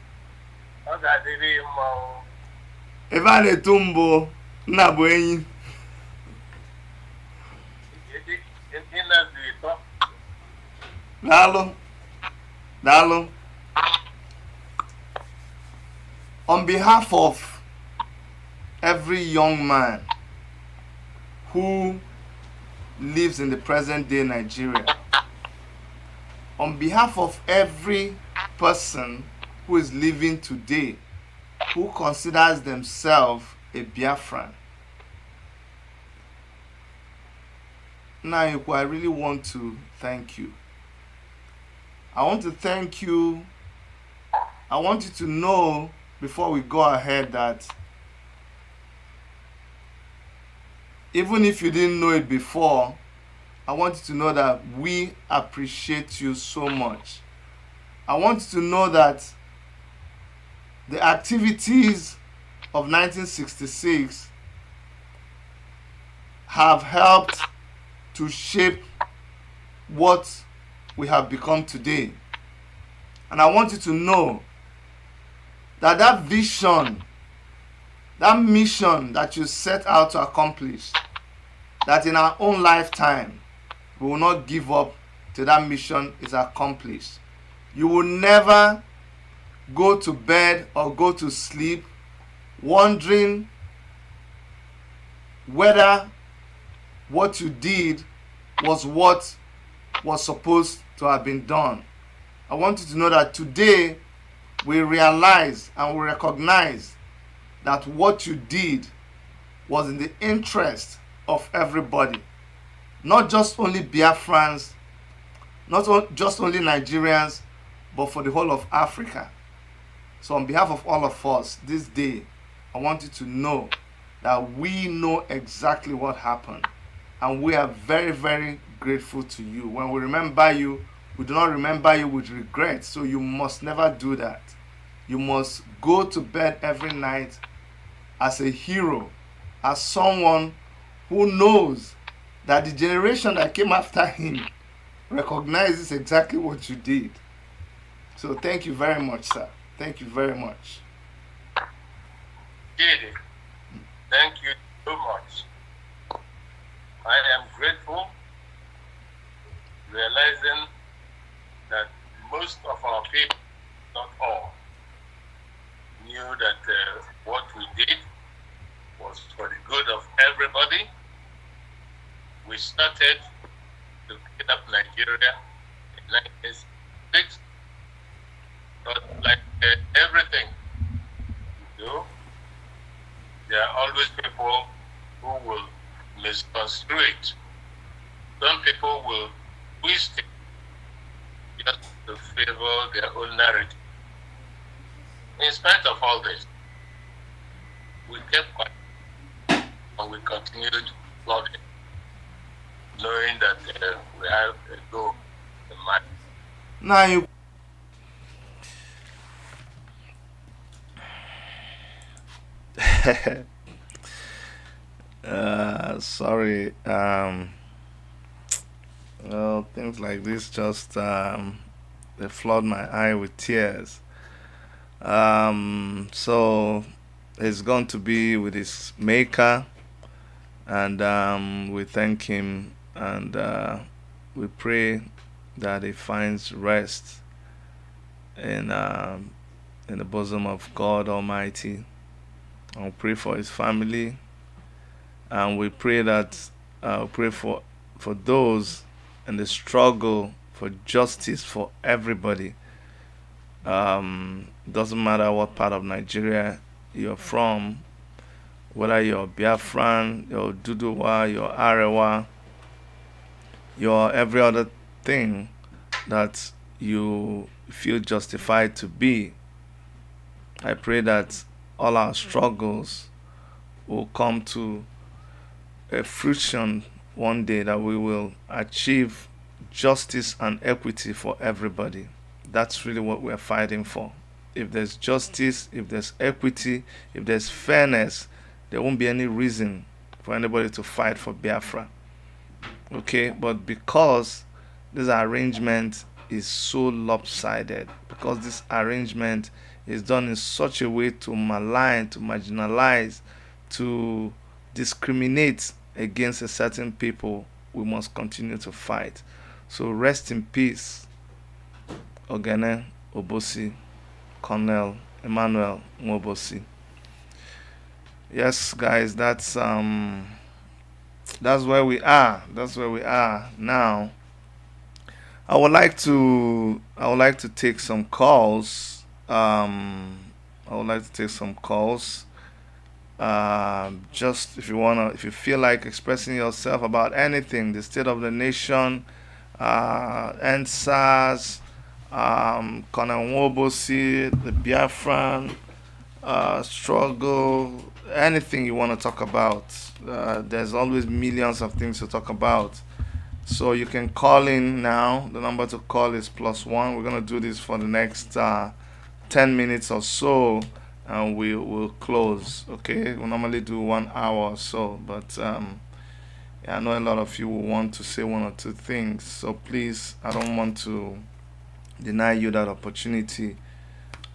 [SPEAKER 1] Ebe a na-eto mbụ nna bụ enyi. Dalo. On behalf of every young man who lives in the present day Nigeria, on behalf of every person who is living today who considers themselves a Biafran, Nayuku, I really want to thank you. I want to thank you. I want you to know before we go ahead that even if you didn't know it before, I want you to know that we appreciate you so much. I want you to know that the activities of 1966 have helped to shape what we have become today. And I want you to know that that vision, that mission that you set out to accomplish, that in our own lifetime, we will not give up till that mission is accomplished. You will never go to bed or go to sleep wondering whether what you did was what was supposed to have been done. I want you to know that today we realize and we recognize that what you did was in the interest of everybody. Not just only Biafrans, not just only Nigerians, but for the whole of Africa. So on behalf of all of us, this day, I want you to know that we know exactly what happened. And we are very, very grateful to you. When we remember you, we do not remember you with regret. So you must never do that. You must go to bed every night as a hero, as someone who knows that the generation that came after him recognizes exactly what you did. So thank you very much, sir. Thank you very much.
[SPEAKER 6] Didi, thank you so much. I am grateful, realizing that most of our people, not all, knew that what we did was for the good of everybody. We started to clean up Nigeria in 1966, but like everything you do, there are always people who will misconstrue it. Some people will twist it just to favor their own narrative. In spite of all this, we kept quiet and we continued flooding, knowing that we have a goal in mind.
[SPEAKER 1] Now you sorry, well, things like this just they flood my eye with tears. So he's going to be with his maker, and we thank him, and we pray that he finds rest in the bosom of God Almighty. And we pray for his family, and we pray that pray for those in the struggle for justice for everybody. Doesn't matter what part of Nigeria you're from, whether you're Biafran, you're Duduwa, you're Arewa, you're every other thing that you feel justified to be. I pray that all our struggles will come to a fruition one day, that we will achieve justice and equity for everybody. That's really what we're fighting for. If there's justice, if there's equity, if there's fairness, there won't be any reason for anybody to fight for Biafra. Okay, but because this arrangement is so lopsided, because this arrangement is done in such a way to malign, to marginalize, to discriminate against a certain people, we must continue to fight. So rest in peace, Ogene Nwobosi, Colonel Emmanuel Nwobosi. Yes, guys, that's where we are. That's where we are now. I would like to take some calls. Just if you feel like expressing yourself about anything, the state of the nation, NSAS, Colonel Nwobosi, the Biafran, struggle, anything you want to talk about. There's always millions of things to talk about. So you can call in now. The number to call is +1. We're gonna do this for the next 10 minutes or so, and we will close. Okay, we normally do 1 hour or so, but yeah, I know a lot of you will want to say one or two things. So please, I don't want to deny you that opportunity.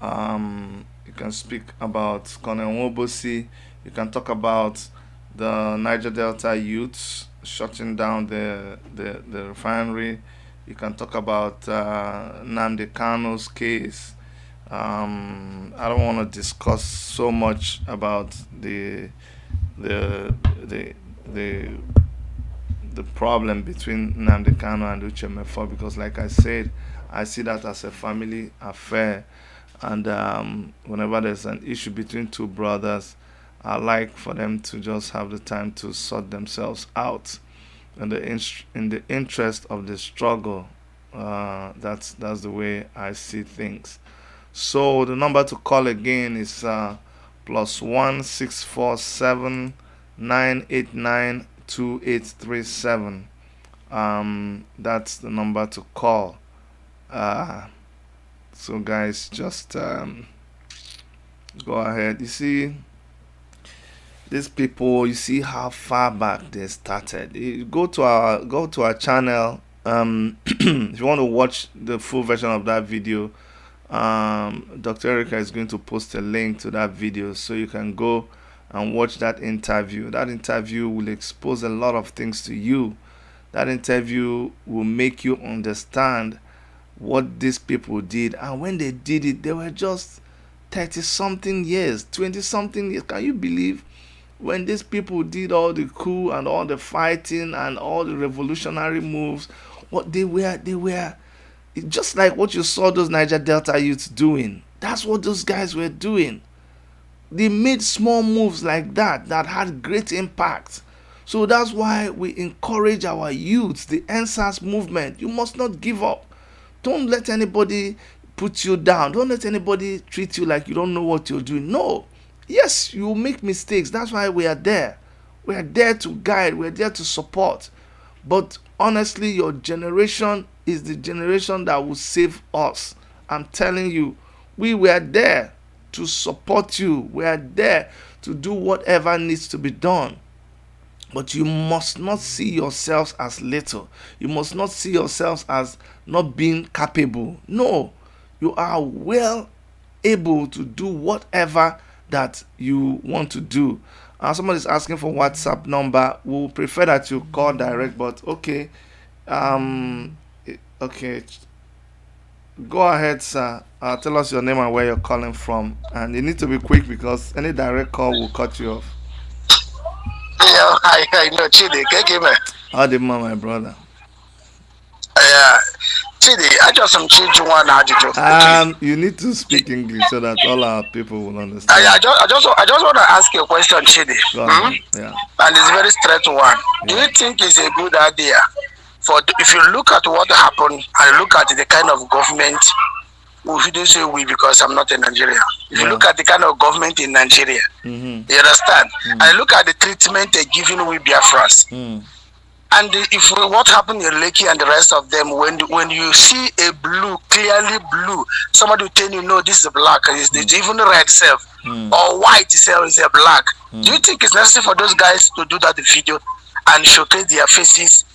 [SPEAKER 1] You can speak about Colonel Nwobosi. You can talk about the Niger Delta youths shutting down the refinery. You can talk about Nnamdi Kanu's case. I don't want to discuss so much about the the the the problem between Nnamdi Kanu and Uchemefo, because like I said, I see that as a family affair, and whenever there's an issue between two brothers, I like for them to just have the time to sort themselves out in the interest of the struggle. That's the way I see things. So the number to call again is +1 647 989 2837. That's the number to call. So guys, just go ahead. You see, these people, you see how far back they started. You go to our channel. If you want to watch the full version of that video, Dr. Erica is going to post a link to that video, so you can go and watch that interview. That interview will expose a lot of things to you. That interview will make you understand what these people did, and when they did it, they were just 30-something years, 20-something years. Can you believe when these people did all the coup and all the fighting and all the revolutionary moves? What they were just like what you saw those Niger Delta youths doing. That's what those guys were doing. They made small moves like that had great impact. So that's why we encourage our youths, the NSAS movement. You must not give up. Don't let anybody put you down. Don't let anybody treat you like you don't know what you're doing. No. Yes, you will make mistakes. That's why we are there. We are there to guide. We are there to support. But honestly, your generation is the generation that will save us. I'm telling you, we were there to support you. We are there to do whatever needs to be done. But you must not see yourselves as little. You must not see yourselves as not being capable. No, you are well able to do whatever that you want to do. Somebody's asking for WhatsApp number. We'll prefer that you call direct, but okay. Okay. Go ahead, sir. Tell us your name and where you're calling from. And you need to be quick because any direct call will cut you off.
[SPEAKER 7] Yeah, I know, Chidi.
[SPEAKER 1] How the man, my brother?
[SPEAKER 7] Yeah, Chidi, I just some change one attitude.
[SPEAKER 1] You need to speak English so that all our people will understand.
[SPEAKER 7] I just want to ask you a question, Chidi.
[SPEAKER 1] Yeah.
[SPEAKER 7] And it's a very straight one. Yeah. Do you think it's a good idea if you look at what happened and look at the kind of government? We do say we because I'm not in Nigeria. If you look at the kind of government in Nigeria, you understand? And look at the treatment they're giving we Biafras. And if what happened in Lekki and the rest of them, when you see a blue, clearly blue, somebody will tell you, no, this is black, it's even red self, or white self is a black. Do you think it's necessary for those guys to do that video and showcase their faces?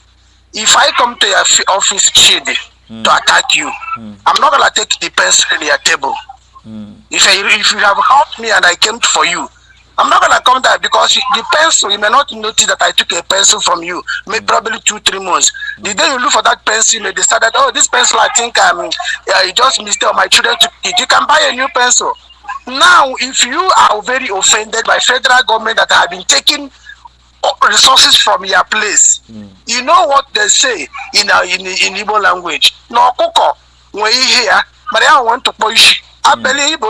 [SPEAKER 7] If I come to your office, Chidi, to attack you, I'm not gonna take the pencil in your table. If you have helped me and I came for you, I'm not gonna come there because the pencil, you may not notice that I took a pencil from you, maybe probably 2-3 months. The day you look for that pencil, they decided, oh, this pencil, I think you just mistake my children took it. You can buy a new pencil. Now, if you are very offended by federal government that have been taking resources from your place, you know what they say in Igbo language. No koko, when you hear, but I want to push. I believe you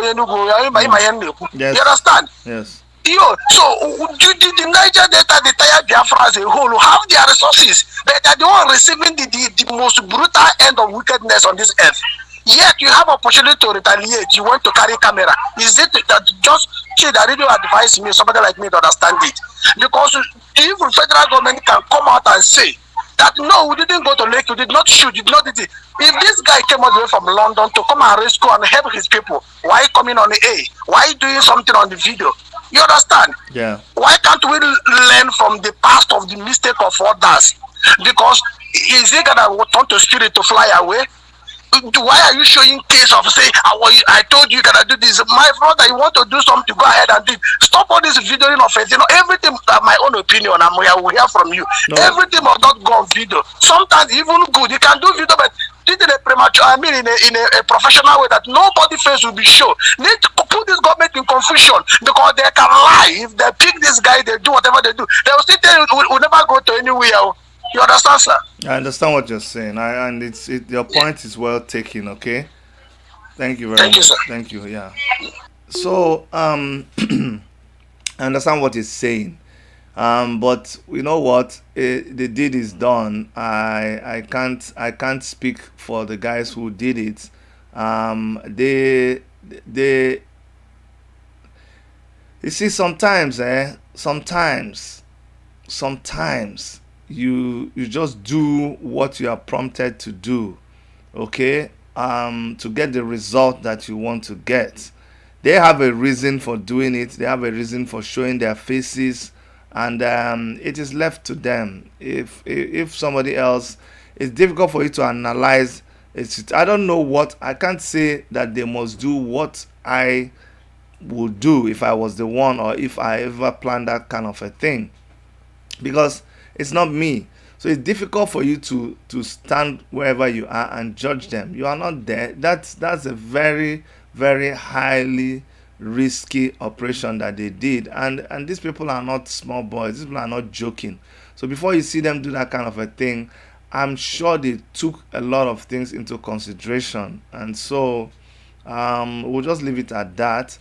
[SPEAKER 7] understand?
[SPEAKER 1] Yes.
[SPEAKER 7] So the Niger Delta, the entire Biafra as a whole, have their resources, but they are the one receiving the most brutal end of wickedness on this earth. Yet you have opportunity to retaliate. You want to carry camera. Is it that just see that radio advise me, somebody like me to understand it? Because even federal government can come out and say that no, we didn't go to Lake, we did not shoot, did not do it. If this guy came all the way from London to come and rescue and help his people, why coming on the A? Why doing something on the video? You understand?
[SPEAKER 1] Yeah.
[SPEAKER 7] Why can't we learn from the past of the mistake of others? Because is it gonna turn to spirit to fly away? Why are you showing case of say I told you gonna do this? My brother, you want to do something, go ahead and do it. Stop all this videoing of it. You know, everything my own opinion, will hear from you. No. Everything must not go on video. Sometimes even good, you can do video, but did it in a premature, in a professional way that nobody face will be shown. Need to put this government in confusion because they can lie. If they pick this guy, they do whatever they do. They will still tell you we'll never go to anywhere. You understand, sir?
[SPEAKER 1] I understand what you're saying, and your point is well taken. Okay, thank you very much.
[SPEAKER 7] You, sir.
[SPEAKER 1] Thank you. Yeah. So I understand what he's saying, but you know what? The deed is done. I can't speak for the guys who did it. They you see, sometimes you just do what you are prompted to do, okay, to get the result that you want to get. They have a reason for doing it. They have a reason for showing their faces, and it is left to them. If somebody else, it's difficult for you to analyze. I don't know what, I can't say that they must do what I would do if I was the one, or if I ever planned that kind of a thing, because it's not me. So it's difficult for you to stand wherever you are and judge them. You are not there. That's a very, very highly risky operation that they did, and these people are not small boys. These people are not joking. So before you see them do that kind of a thing, I'm sure they took a lot of things into consideration, and so we'll just leave it at that.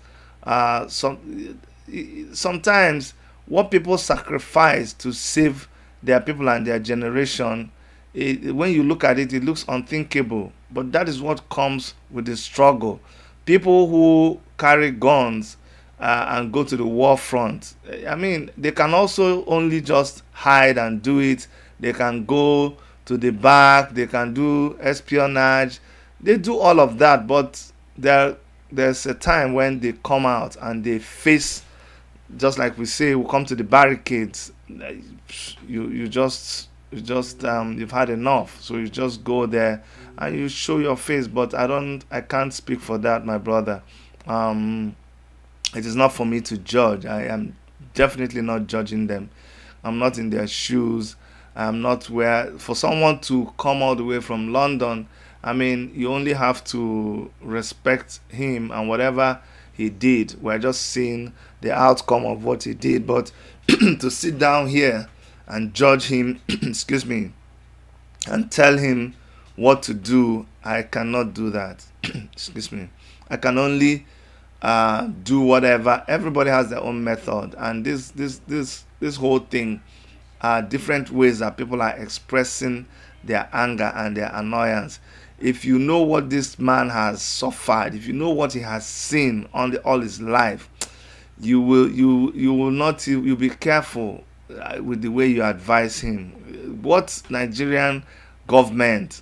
[SPEAKER 1] Sometimes what people sacrifice to save their people and their generation, when you look at it, it looks unthinkable, but that is what comes with the struggle. People who carry guns and go to the war front, I mean, they can also only just hide and do it. They can go to the back, they can do espionage, they do all of that, but there's a time when they come out and they face, just like we say, we come to the barricades. You've had enough, so you just go there and you show your face. But I can't speak for that, my brother. It is not for me to judge. I am definitely not judging them. I'm not in their shoes. I'm not where, for someone to come all the way from London, I mean, you only have to respect him and whatever he did. We're just seeing the outcome of what he did. But to sit down here and judge him, excuse me, and tell him what to do, I cannot do that. Excuse me. I can only do whatever. Everybody has their own method, and this whole thing are different ways that people are expressing their anger and their annoyance. If you know what this man has suffered, if you know what he has seen all his life, you'll be careful with the way you advise him. What Nigerian government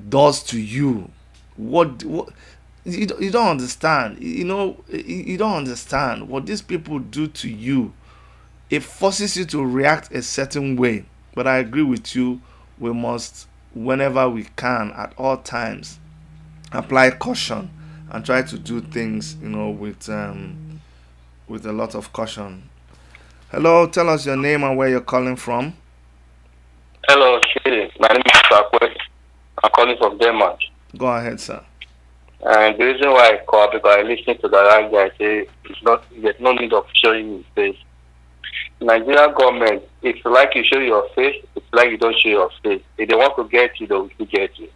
[SPEAKER 1] does to you, what you don't understand. You don't understand what these people do to you. It forces you to react a certain way. But I agree with you. We must, whenever we can, at all times, apply caution and try to do things, with a lot of caution. Hello, tell us your name and where you're calling from.
[SPEAKER 8] Hello, Shiri. My name is Sakwe. I'm calling from Denmark.
[SPEAKER 1] Go ahead, sir.
[SPEAKER 8] And the reason why I call, because I listened to that guy say there's no need of showing his face. Nigerian government, if you like you show your face, if you like you don't show your face. If they want to get you, they will get you.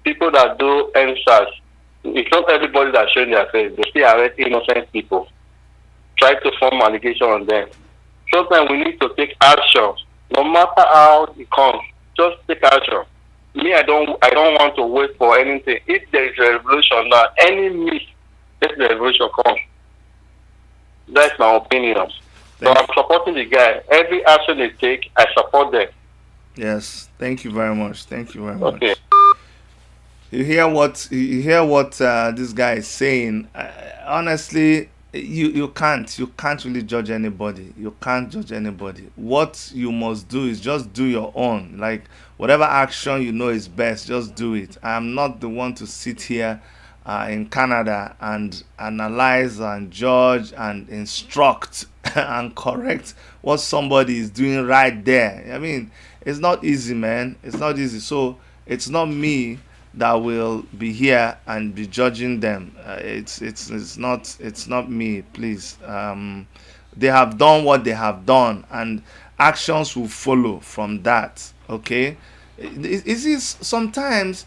[SPEAKER 8] People that do NSAS, it's not everybody that's showing their face. They still arrest innocent people. Try to form allegation on them. Sometimes we need to take action. No matter how it comes, just take action. Me, I don't want to wait for anything. If there is a revolution now, any means, let the revolution come. That's my opinion. So I'm supporting the guy. Every action they take, I support them.
[SPEAKER 1] Yes, thank you very much. Thank you very
[SPEAKER 8] Okay.
[SPEAKER 1] much. You hear what this guy is saying. Honestly, you can't really judge anybody. You can't judge anybody. What you must do is just do your own. Like whatever action you know is best, just do it. I'm not the one to sit here in Canada and analyze and judge and instruct and correct what somebody is doing right there. I mean, it's not easy, man. It's not easy. So it's not me that will be here and be judging them. It's not me, please. They have done what they have done, and actions will follow from that. Okay, sometimes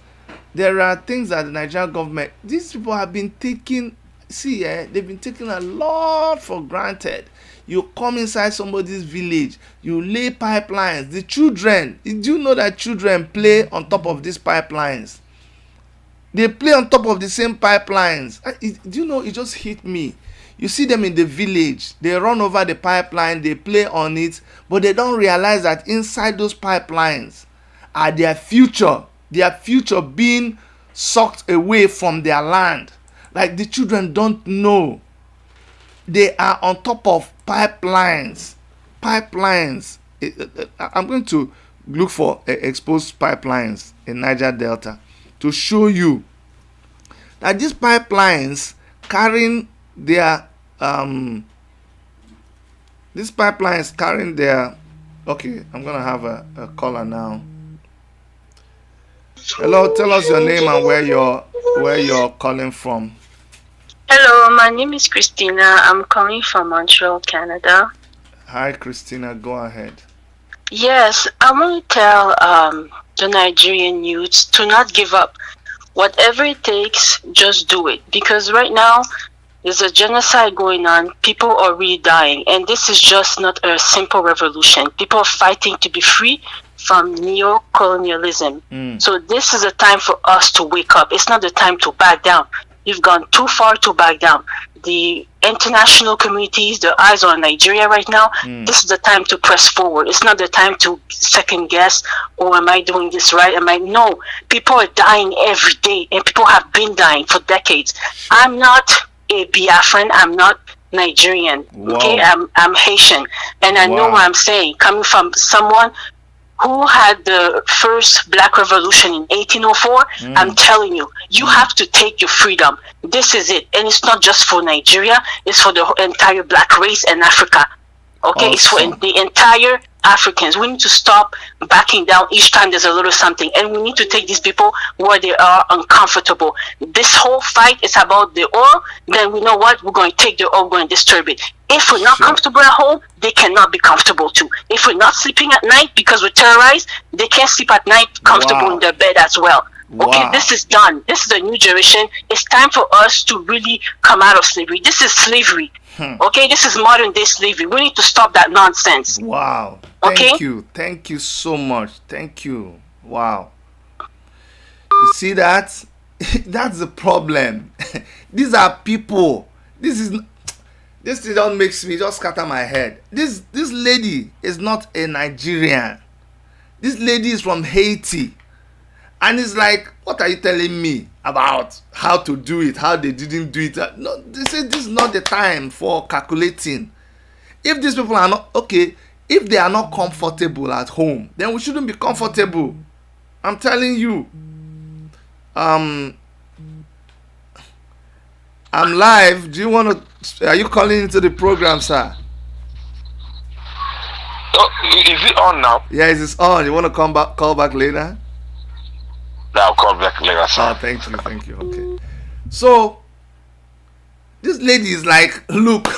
[SPEAKER 1] there are things that the Nigerian government, these people have been taking. They've been taking a lot for granted. You come inside somebody's village, you lay pipelines. The children, do you know that children play on top of these pipelines? They play on top of the same pipelines. Do you know, it just hit me. You see them in the village, they run over the pipeline, they play on it, but they don't realize that inside those pipelines are their future being sucked away from their land. Like the children don't know. They are on top of pipelines. I'm going to look for exposed pipelines in Niger Delta to show you that these pipelines carrying their okay, I'm gonna have a caller now. Hello, tell us your name and where you're calling from.
[SPEAKER 9] Hello, my name is Christina. I'm calling from Montreal, Canada.
[SPEAKER 1] Hi, Christina, go ahead.
[SPEAKER 9] Yes, I want to tell the Nigerian youths to not give up. Whatever it takes, just do it. Because right now, there's a genocide going on. People are really dying. And this is just not a simple revolution. People are fighting to be free from neo-colonialism. So this is a time for us to wake up. It's not the time to back down. You've gone too far to back down. The international communities, the eyes are on Nigeria right now. This is the time to press forward. It's not the time to second guess, oh, am I doing this right? No, people are dying every day, and people have been dying for decades. I'm not a Biafran. I'm not Nigerian.
[SPEAKER 1] Wow.
[SPEAKER 9] Okay, I'm Haitian, and I know what I'm saying. Coming from someone who had the first black revolution in 1804, I'm telling you, you have to take your freedom. This is it. And it's not just for Nigeria, it's for the entire black race and Africa. Okay, It's for the entire Africans. We need to stop backing down each time there's a little something. And we need to take these people where they are uncomfortable. This whole fight is about the oil. Then we know what? We're going to take the oil, we're going to disturb it. If we're not comfortable at home, they cannot be comfortable too. If we're not sleeping at night because we're terrorized, they can't sleep at night comfortable in their bed as well. Okay, this is done. This is a new generation. It's time for us to really come out of slavery. This is slavery. Okay, this is modern day slavery. We need to stop that nonsense.
[SPEAKER 1] Wow.
[SPEAKER 9] Okay?
[SPEAKER 1] Thank you so much. Thank you. Wow. You see that? That's the problem. These are people. This just makes me just scatter my head. This lady is not a Nigerian. This lady is from Haiti. And it's like, what are you telling me about how to do it, how they didn't do it? No, they say this is not the time for calculating. If these people are not, okay, if they are not comfortable at home, then we shouldn't be comfortable. I'm telling you. I'm live. Do you want to, are you calling into the program, sir?
[SPEAKER 10] Oh, is it on now?
[SPEAKER 1] Yeah, it's on. You want to call back later?
[SPEAKER 10] I'll call back later, sir.
[SPEAKER 1] Oh, thank you. Okay. So, this lady is like, look,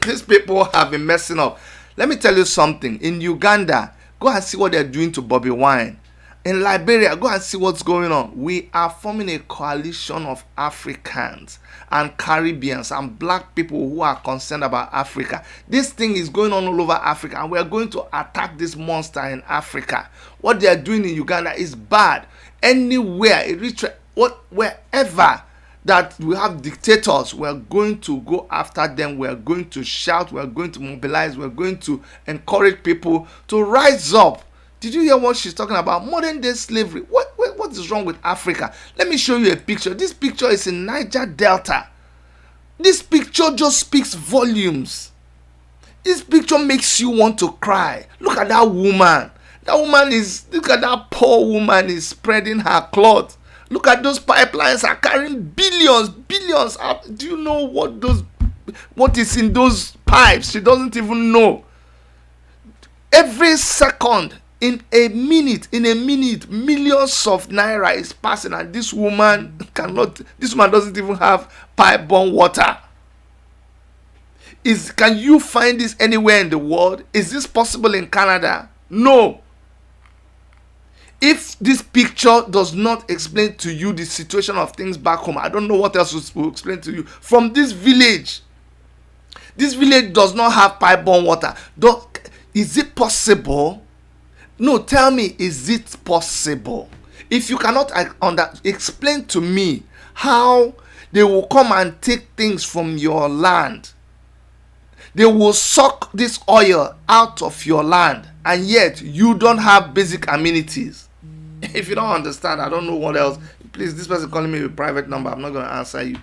[SPEAKER 1] these people have been messing up. Let me tell you something. In Uganda, go and see what they're doing to Bobby Wine. In Liberia, go and see what's going on. We are forming a coalition of Africans and Caribbeans and black people who are concerned about Africa. This thing is going on all over Africa, and we are going to attack this monster in Africa. What they are doing in Uganda is bad. Anywhere, wherever that we have dictators, we're going to go after them. We're going to shout. We're going to mobilize. We're going to encourage people to rise up. Did you hear what she's talking about? Modern day slavery. What is wrong with Africa? Let me show you a picture. This picture is in Niger Delta. This picture just speaks volumes. This picture makes you want to cry. Look at that woman. Look at that poor woman is spreading her cloth. Look at those pipelines are carrying billions out. Do you know what is in those pipes? She doesn't even know. Every second, in a minute, millions of naira is passing, and this woman doesn't even have pipe-borne water. Can you find this anywhere in the world? Is this possible in Canada? No. If this picture does not explain to you the situation of things back home, I don't know what else will explain to you. From this village does not have pipe-borne water. Is it possible? No, tell me, is it possible? If you cannot explain to me how they will come and take things from your land. They will suck this oil out of your land, and yet you don't have basic amenities. If you don't understand, I don't know what else. Please, this person calling me with a private number. I'm not going to answer you.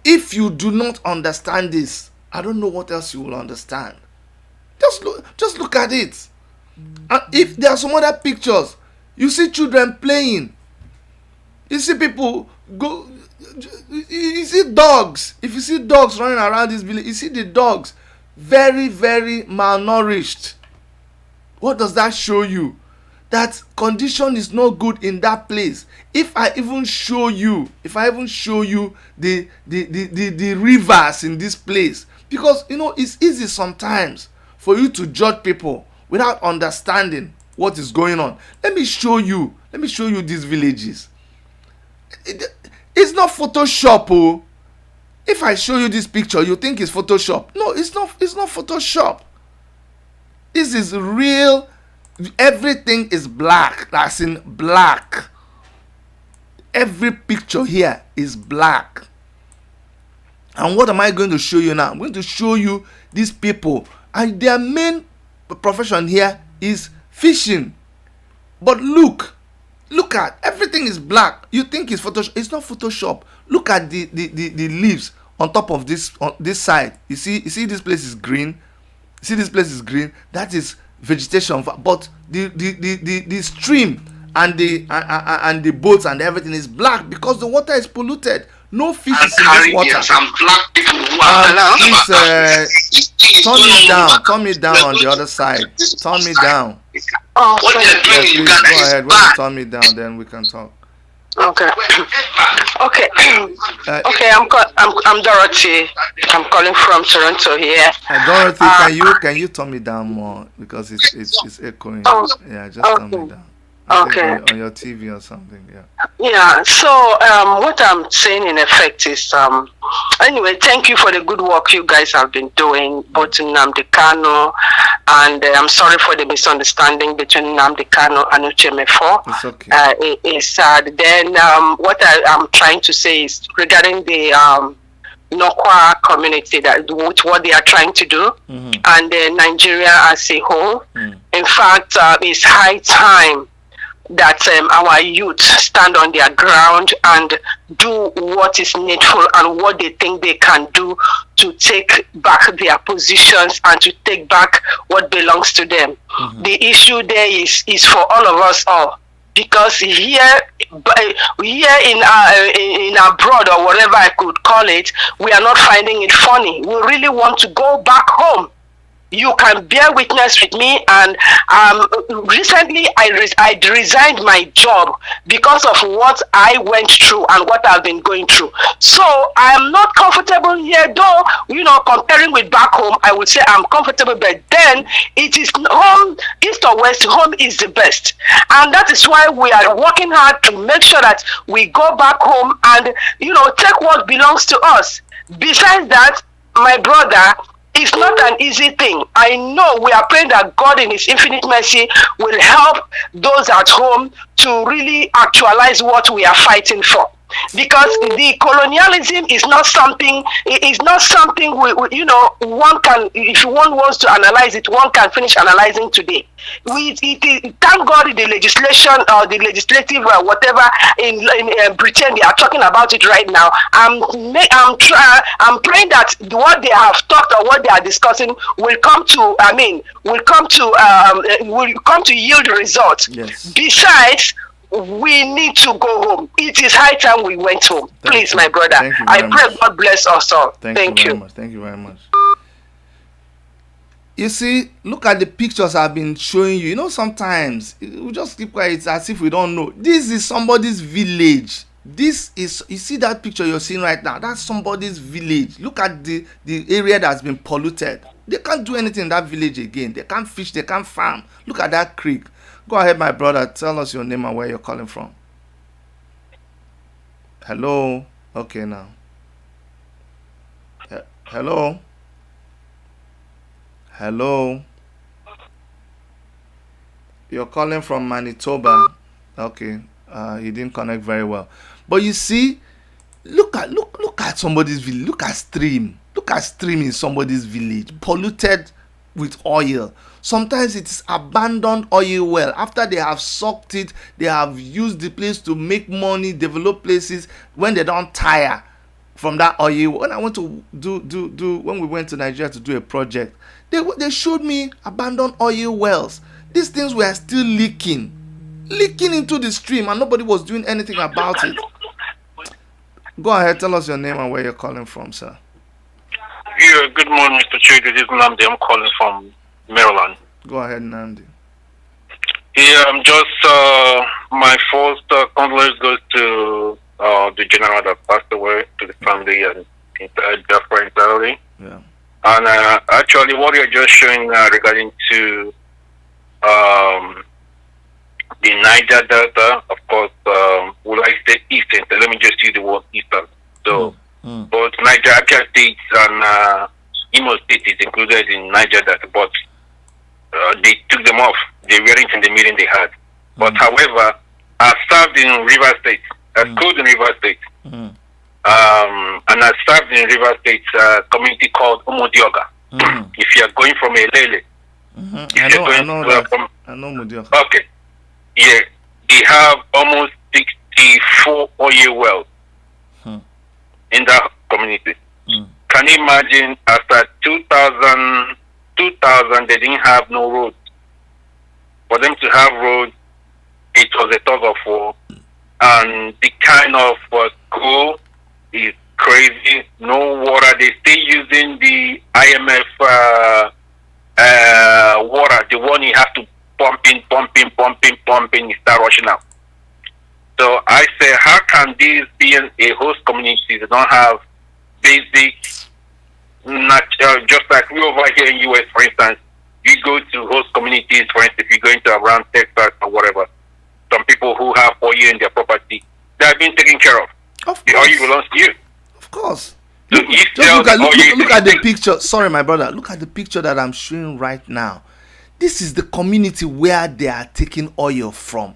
[SPEAKER 1] If you do not understand this, I don't know what else you will understand. Just look at it. And if there are some other pictures, you see children playing. You see people go. You see dogs. If you see dogs running around this village, you see the dogs very, very malnourished. What does that show you? That condition is not good in that place. If I even show you the rivers in this place, because it's easy sometimes for you to judge people without understanding what is going on. Let me show you these villages. It's not Photoshop. Oh. If I show you this picture, you think it's Photoshop. No, it's not Photoshop. This is real. Everything is black. That's in black. Every picture here is black. And what am I going to show you now? I'm going to show you these people. And their main profession here is fishing. But look at everything is black. You think it's Photoshop? It's not Photoshop. Look at the leaves on top of this on this side. You see this place is green. See this place is green. That is vegetation. But the stream and the boats and everything is black because the water is polluted. No fish is in this water.
[SPEAKER 7] Some black people who
[SPEAKER 1] Please turn me down on the other side. Turn me down.
[SPEAKER 7] What they're doing in
[SPEAKER 1] Please
[SPEAKER 7] Ghana
[SPEAKER 1] go
[SPEAKER 7] is
[SPEAKER 1] ahead. When
[SPEAKER 7] bad.
[SPEAKER 1] you turn me down, then we can talk.
[SPEAKER 9] Okay. Okay. I'm Dorothy. I'm calling from Toronto here.
[SPEAKER 1] Dorothy, can you turn me down more because it's echoing? Yeah, just turn me down.
[SPEAKER 9] Okay.
[SPEAKER 1] On your TV or something, yeah.
[SPEAKER 9] Yeah. So what I'm saying in effect is anyway, thank you for the good work you guys have been doing, both Nnamdi Kanu, and I'm sorry for the misunderstanding between Nnamdi Kanu and Uchemefo.
[SPEAKER 1] It's okay.
[SPEAKER 9] It's sad. Then what I'm trying to say is regarding the Nokwa community, that with what they are trying to do, and Nigeria as a whole. In fact, it's high time that our youth stand on their ground and do what is needful and what they think they can do to take back their positions and to take back what belongs to them. The issue there is for all of us all, because here in abroad, or whatever I could call it, we are not finding it funny. We really want to go back home. You can bear witness with me, and recently I resigned my job because of what I went through and what I've been going through. So I'm not comfortable here, though, comparing with back home, I would say I'm comfortable, but then it is home, east or west, home is the best. And that is why we are working hard to make sure that we go back home and, take what belongs to us. Besides that, my brother, It's not an easy thing. I know we are praying that God in His infinite mercy will help those at home to really actualize what we are fighting for. Because the colonialism is not something. It is not something one can. If one wants to analyze it, one can finish analyzing today. Thank God the legislation or the legislative whatever in Britain, they are talking about it right now. I'm praying that what they have talked or what they are discussing will come to yield results.
[SPEAKER 1] Yes.
[SPEAKER 9] Besides, we need to go home. It is high time we went home. Please, my brother. I pray God bless us all. Thank you.
[SPEAKER 1] Very much. Thank you very much. You see, look at the pictures I've been showing you. You know, sometimes we just keep quiet. It's as if we don't know. This is somebody's village. You see that picture you're seeing right now? That's somebody's village. Look at the area that's been polluted. They can't do anything in that village again. They can't fish. They can't farm. Look at that creek. Go ahead, my brother. Tell us your name and where you're calling from. Hello. Okay, now. Hello. Hello. You're calling from Manitoba. Okay. He didn't connect very well. But you see, look at somebody's village. Look at stream. Look at stream in somebody's village, polluted with oil. Sometimes it's abandoned oil well. After they have sucked it, they have used the place to make money, develop places. When they don't tire from that oil, when I went to when we went to Nigeria to do a project, they showed me abandoned oil wells. These things were still leaking into the stream, and nobody was doing anything about it. Go ahead, tell us your name and where you're calling from, sir.
[SPEAKER 10] Yeah, good morning, Mr. Chidi. This is Nnamdi. I'm calling from Maryland.
[SPEAKER 1] Go ahead, Nnamdi.
[SPEAKER 10] Yeah, I'm just, my first condolence goes to the general that passed away, to the family and their friends entirely.
[SPEAKER 1] Yeah.
[SPEAKER 10] And actually, what you're just showing regarding to the Niger Delta, of course, would I say Eastern? So let me just use the word Eastern. So, both Niger State and Imo State is included in Niger Delta, but they took them off. They weren't in the meeting they had. But however, I served in River State. I schooled in River State. And I served in River State community called Umudioga. If you are going from Elele.
[SPEAKER 1] I know Umudioga.
[SPEAKER 10] Okay. Yeah. They have almost 64 oil wells in that community. Can you imagine after 2000 they didn't have no roads. For them to have roads, it was a tug of war. And the kind of school is crazy. No water. They still using the IMF water. The one you have to pump in, you start rushing out. So I say, how can this be a host community that don't have basic, just like we over here in US, for instance, you go to host communities, for instance, if you're going to around Texas or whatever, some people who have oil in their property, they are being taken care of. The oil belongs to you.
[SPEAKER 1] Of course.
[SPEAKER 10] So
[SPEAKER 1] look at the picture. Sorry, my brother. Look at the picture that I'm showing right now. This is the community where they are taking oil from.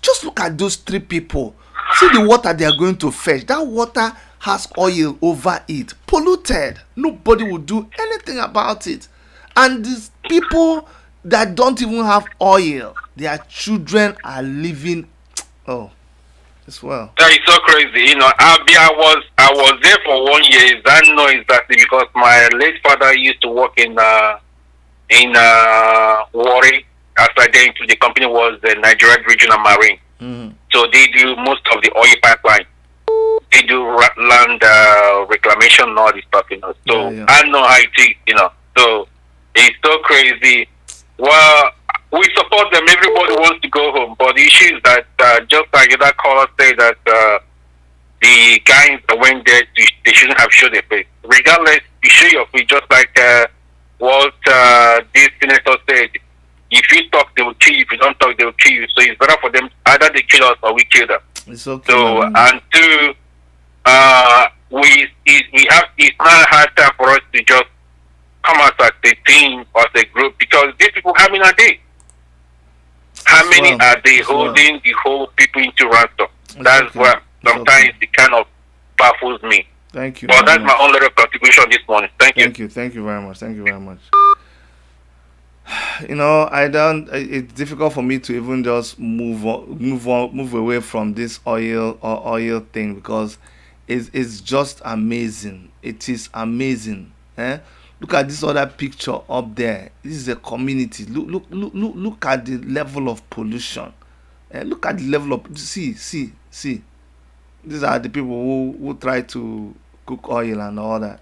[SPEAKER 1] Just look at those three people. See the water they are going to fetch. That water has oil over it. Polluted. Nobody will do anything about it. And these people that don't even have oil, their children are living. Oh, as well.
[SPEAKER 10] That is so crazy. You know, I was there for 1 year. I know exactly because my late father used to work in Warri. After then, the company was the Nigerian Regional Marine. So they do most of the oil pipeline. They do land reclamation and all this stuff, you know. So I know how it is, you know. So it's so crazy. Well, we support them. Everybody wants to go home, but the issue is that just like that caller said that the guys that went there, they shouldn't have showed their face. Regardless, you show your face, just like what this senator said. If you talk, they will kill you. If you don't talk, they will kill you. So it's better for them, either they kill us or we kill them.
[SPEAKER 1] It's okay.
[SPEAKER 10] So, and two, it's not a hard time for us to just come a team, as a group, because these people, how many are they? How many are they holding the whole people into ransom? That's what sometimes it kind of baffles me.
[SPEAKER 1] Thank you.
[SPEAKER 10] But that's my own little contribution this morning. Thank you.
[SPEAKER 1] Thank you very much. Thank you very much. You know, it's difficult for me to even just move away from this oil thing, because it's just amazing. It is amazing. Look at this other picture up there. This is a community. Look at the level of pollution. Look at the level of see. These are the people who try to cook oil and all that.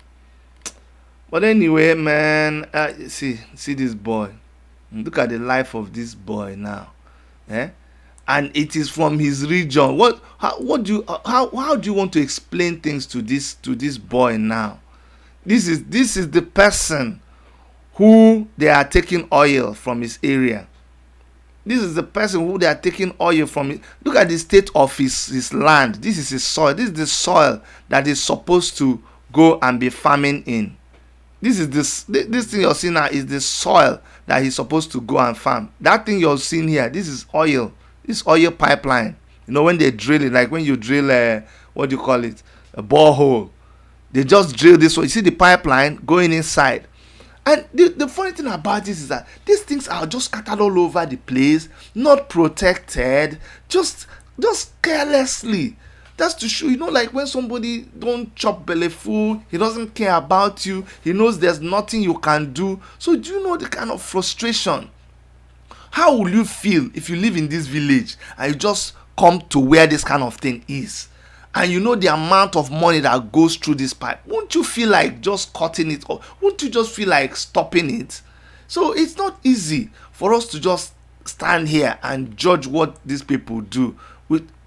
[SPEAKER 1] But anyway, man, see this boy. Look at the life of this boy now, and it is from his region. How do you want to explain things to this boy now? This is the person who they are taking oil from his area. This is the person who they are taking oil from. Look at the state of his land. This is his soil. This is the soil that is supposed to go and be farming in. This thing you're seeing now is the soil that he's supposed to go and farm. That thing you're seeing here, this is oil. This oil pipeline. You know, when they drill it, like when you drill what do you call it? A borehole. They just drill this one. You see the pipeline going inside. And the funny thing about this is that these things are just scattered all over the place, not protected, just carelessly. That's to show, like when somebody don't chop belly full, he doesn't care about you, he knows there's nothing you can do. So do you know the kind of frustration? How will you feel if you live in this village and you just come to where this kind of thing is? And you know the amount of money that goes through this pipe. Won't you feel like just cutting it off? Won't you just feel like stopping it? So it's not easy for us to just stand here and judge what these people do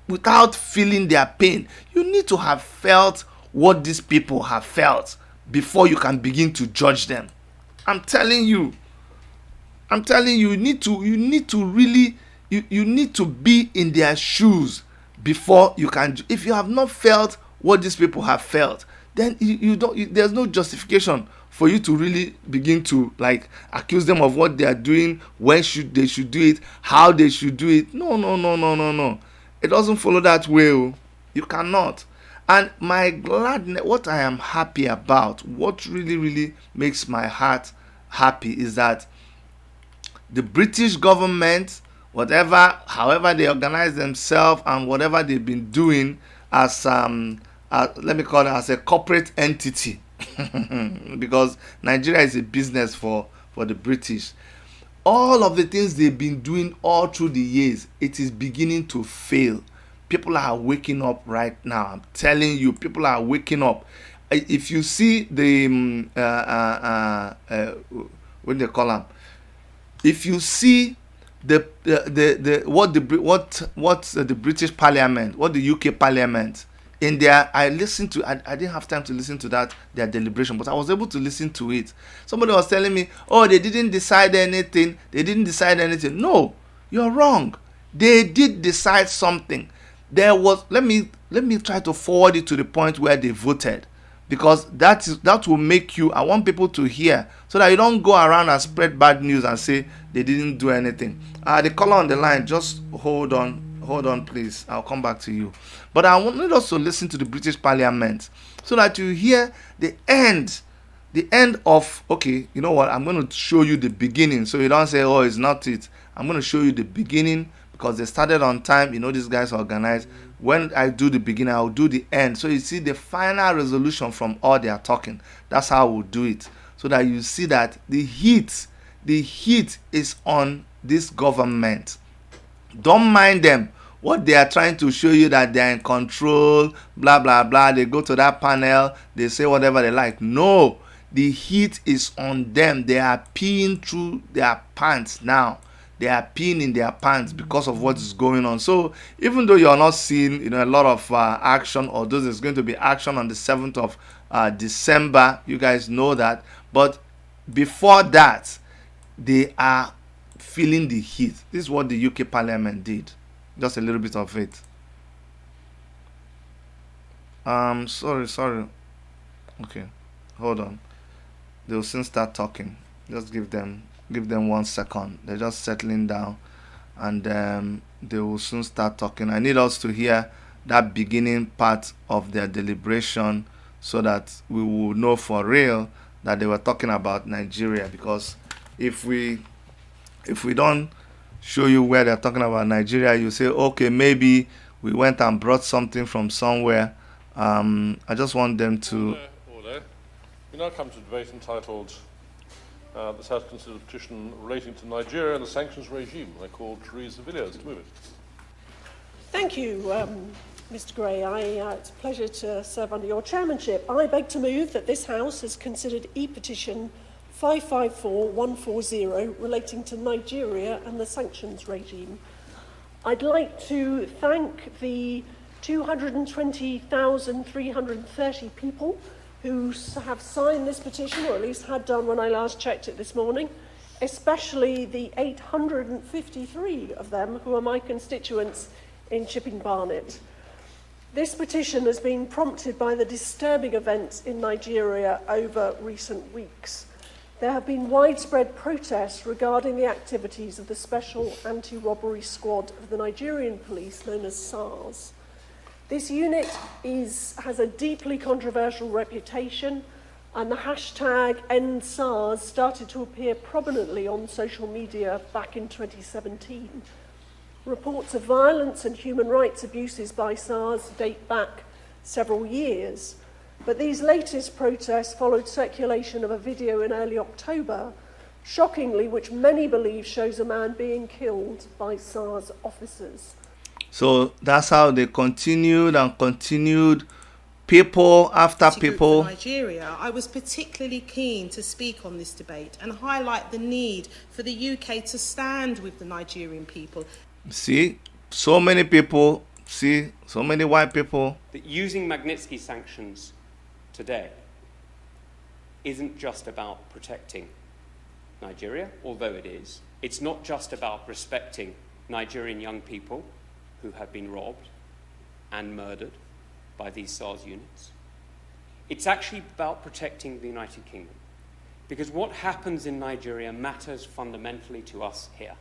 [SPEAKER 1] without feeling their pain. You need to have felt what these people have felt before you can begin to judge them. I'm telling you, you need to really be in their shoes before you can. If you have not felt what these people have felt, then there's no justification for you to really begin to accuse them of what they are doing, when they should do it, how they should do it. No. It doesn't follow that way. You cannot. And my gladness, what I am happy about, what really makes my heart happy, is that the British government, however they organize themselves and whatever they've been doing as let me call it as a corporate entity, because Nigeria is a business for the British. All of the things they've been doing all through the years, it is beginning to fail. People are waking up right now. I'm telling you, people are waking up. If you see the what do they call them? If you see the British Parliament, what the UK Parliament in there, I didn't have time to listen to their deliberation, but I was able to listen to it. Somebody was telling me, they didn't decide anything. No, you're wrong. They did decide something. There was, let me try to forward it to the point where they voted, because that will make you, I want people to hear, so that you don't go around and spread bad news and say they didn't do anything. The caller on the line, just hold on please, I'll come back to you. But I wanted us to listen to the British Parliament so that you hear the end of, okay, you know what, I'm going to show you the beginning, so you don't say, it's not it. I'm going to show you the beginning, because they started on time. These guys are organized. When I do the beginning, I'll do the end, so you see the final resolution from all they are talking. That's how we'll do it, so that you see that the heat is on this government. Don't mind them. What they are trying to show you, that they are in control, blah blah blah. They go to that panel, they say whatever they like. No, the heat is on them. They are peeing through their pants now. They are peeing in their pants because of what is going on. So even though you're not seeing a lot of action, although there's going to be action on the 7th of December, you guys know that. But before that, they are feeling the heat. This is what the UK Parliament did. Just a little bit of it. Sorry. Okay, hold on. They'll soon start talking. Just give them 1 second. They're just settling down, and they will soon start talking. I need us to hear that beginning part of their deliberation so that we will know for real that they were talking about Nigeria. Because if we don't show you where they're talking about Nigeria, you say, okay, maybe we went and brought something from somewhere. I just want them to...
[SPEAKER 11] Order. We now come to a debate entitled this House considered a petition relating to Nigeria and the sanctions regime. I call SHOEZ to move it.
[SPEAKER 12] Thank you, Mr. Gray. It's a pleasure to serve under your chairmanship. I beg to move that this House has considered e-petition 554140 relating to Nigeria and the sanctions regime. I'd like to thank the 220,330 people who have signed this petition, or at least had done when I last checked it this morning, especially the 853 of them who are my constituents in Chipping Barnet. This petition has been prompted by the disturbing events in Nigeria over recent weeks. There have been widespread protests regarding the activities of the Special Anti-Robbery Squad of the Nigerian police, known as SARS. This unit has a deeply controversial reputation, and the hashtag #EndSARS started to appear prominently on social media back in 2017. Reports of violence and human rights abuses by SARS date back several years, but these latest protests followed circulation of a video in early October, shockingly, which many believe shows a man being killed by SARS officers.
[SPEAKER 1] So that's how they continued and continued, people after people.
[SPEAKER 13] Nigeria, I was particularly keen to speak on this debate and highlight the need for the UK to stand with the Nigerian people.
[SPEAKER 1] See, so many people, so many white people.
[SPEAKER 14] That using Magnitsky sanctions today isn't just about protecting Nigeria, although it is. It's not just about respecting Nigerian young people who have been robbed and murdered by these SARS units. It's actually about protecting the United Kingdom, because what happens in Nigeria matters fundamentally to us here.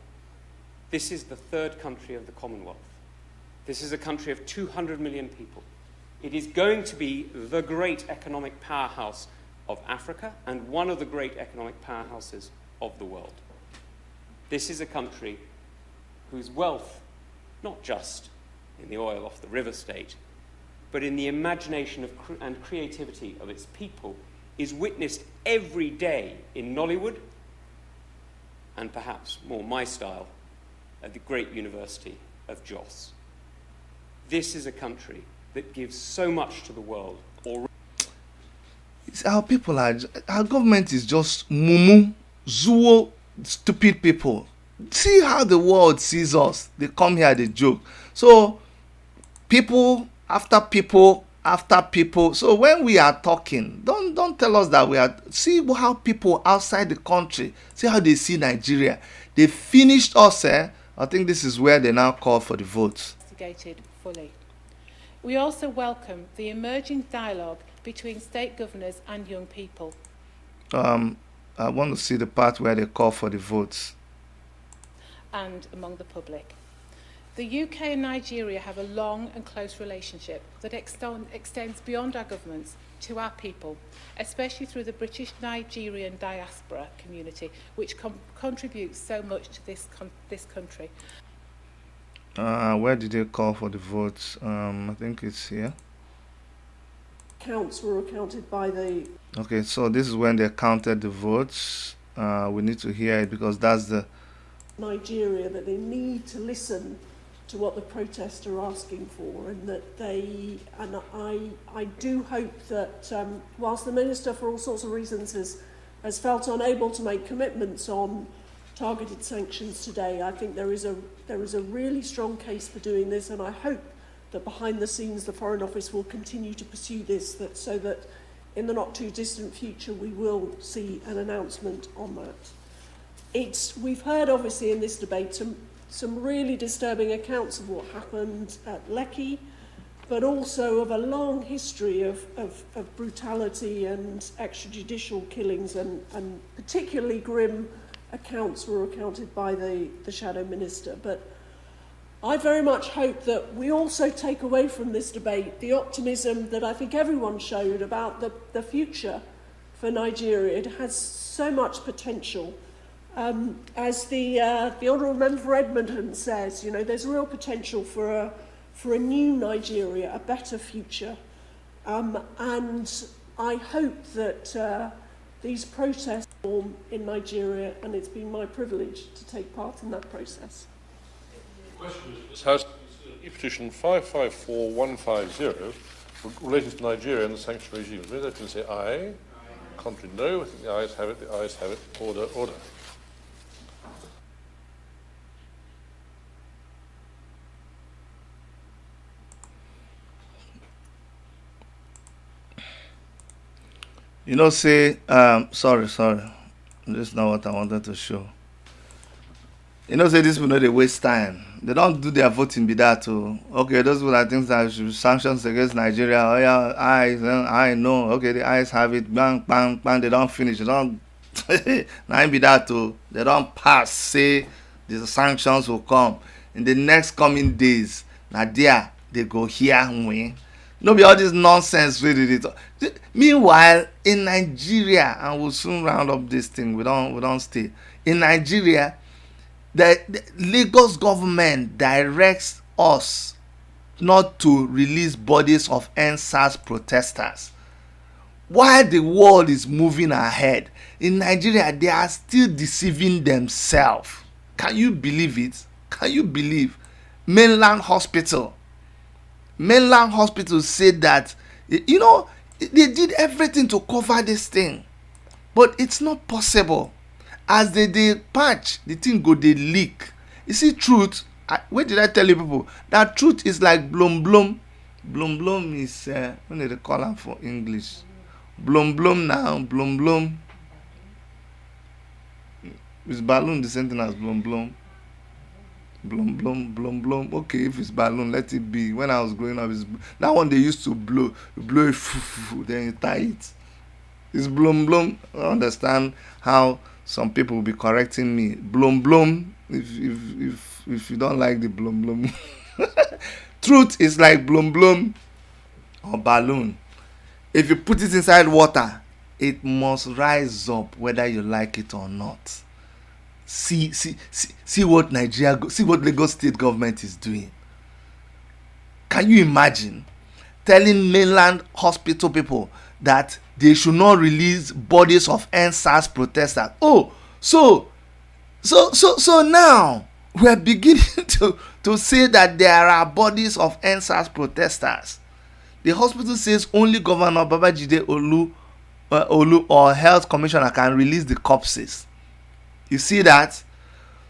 [SPEAKER 14] This is the third country of the Commonwealth. This is a country of 200 million people. It is going to be the great economic powerhouse of Africa and one of the great economic powerhouses of the world. This is a country whose wealth, not just in the oil off the river state, but in the imagination and creativity of its people, is witnessed every day in Nollywood, and perhaps more my style, at the great University of Jos. This is a country that gives so much to the world already.
[SPEAKER 1] Our government is just mumu, zuo, stupid people. See how the world sees us. They come here, they joke. So people after people after people. So when we are talking, don't tell us that we are. See how people outside the country, see how they see Nigeria. They finished us. I think this is where they now call for the votes.
[SPEAKER 15] Investigated fully. We also welcome the emerging dialogue between state governors and young people.
[SPEAKER 1] I want to see the part where they call for the votes.
[SPEAKER 15] And among the public. The UK and Nigeria have a long and close relationship that extends beyond our governments to our people, especially through the British Nigerian diaspora community, which contributes so much to this country.
[SPEAKER 1] Where did they call for the votes? I think it's here.
[SPEAKER 12] Counts were accounted by the...
[SPEAKER 1] Okay, so this is when they counted the votes. We need to hear it because that's the...
[SPEAKER 12] Nigeria, that they need to listen to what the protests are asking for, and that they, and I do hope that whilst the Minister for all sorts of reasons has felt unable to make commitments on targeted sanctions today, I think there is a really strong case for doing this, and I hope that behind the scenes the Foreign Office will continue to pursue this, so that in the not too distant future we will see an announcement on that. We've heard obviously in this debate some really disturbing accounts of what happened at Lekki, but also of a long history of brutality and extrajudicial killings, and particularly grim accounts were recounted by the Shadow Minister. But I very much hope that we also take away from this debate the optimism that I think everyone showed about the future for Nigeria. It has so much potential. As the Honourable Member for Edmonton says, you know, there's real potential for a new Nigeria, a better future. And I hope that these protests form in Nigeria, and it's been my privilege to take part in that process.
[SPEAKER 11] This House petition 554150 relating to Nigeria and the sanction regime. Those that can say aye. Contrary, no. I think the ayes have it. The ayes have it. Order, order.
[SPEAKER 1] You know, say, sorry. This is not what I wanted to show. You know, say these people know they waste time. They don't do their voting be that too. Okay, those people that think that should be sanctions against Nigeria. Oh yeah, I know. Okay, the eyes have it. Bang, bang, bang. They don't finish. They don't. Now be that too. They don't pass. Say the sanctions will come in the next coming days. Now there they go here. No be all this nonsense we did it. Meanwhile, in Nigeria, and we'll soon round up this thing. We don't stay in Nigeria. The Lagos government directs us not to release bodies of NSAS protesters. While the world is moving ahead, in Nigeria, they are still deceiving themselves. Can you believe it? Can you believe? Mainland Hospital said that, you know, they did everything to cover this thing. But it's not possible. As they patch, the thing go they leak. You see, truth. Where did I tell you people that truth is like blum blum? Blum blum is what do they call them for English? Blum blum now. Blum blum. Is balloon the same thing as blum blum? Blum blum blum blum. Okay, if it's balloon, let it be. When I was growing up, that one they used to blow it, then you tie it. It's blum blum. I don't understand how some people will be correcting me. Blum blum. If you don't like the blum blum. Truth is like blum blum or balloon. If you put it inside water, it must rise up whether you like it or not. See what what Lagos state government is doing. Can you imagine telling mainland hospital people that they should not release bodies of NSAS protesters? Oh, so now we're beginning to say that there are bodies of NSAS protesters. The hospital says only Governor Babajide Olu or Health Commissioner can release the corpses. You see that?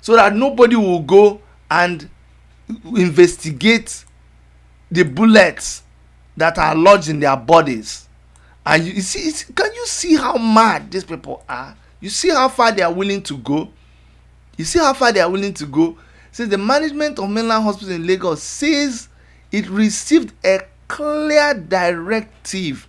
[SPEAKER 1] So that nobody will go and investigate the bullets that are lodged in their bodies. And you see, can you see how mad these people are? You see how far they are willing to go? Since the management of Mainland Hospital in Lagos says it received a clear directive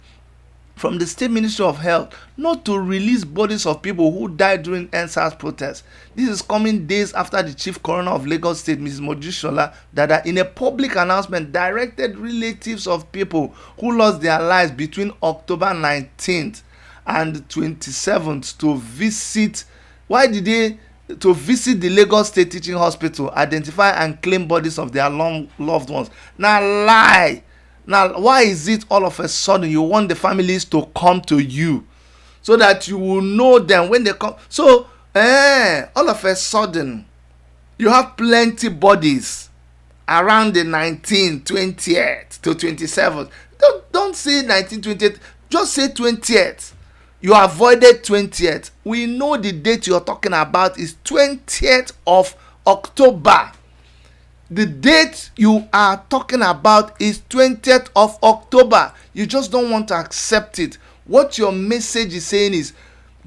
[SPEAKER 1] from the State Ministry of Health not to release bodies of people who died during NSAS protests. This is coming days after the Chief Coroner of Lagos State, Mrs. Mojisola, that in a public announcement directed relatives of people who lost their lives between October 19th and 27th to visit. Why did they? To visit the Lagos State Teaching Hospital, identify and claim bodies of their long loved ones. Now lie. Now, why is it all of a sudden you want the families to come to you so that you will know them when they come? So, all of a sudden, you have plenty bodies around the 19th, 20th to 27th. Don't say 19th, 20th. Just say 20th. You avoided 20th. We know the date you're talking about is 20th of October. The date you are talking about is 20th of October. You just don't want to accept it. What your message is saying is,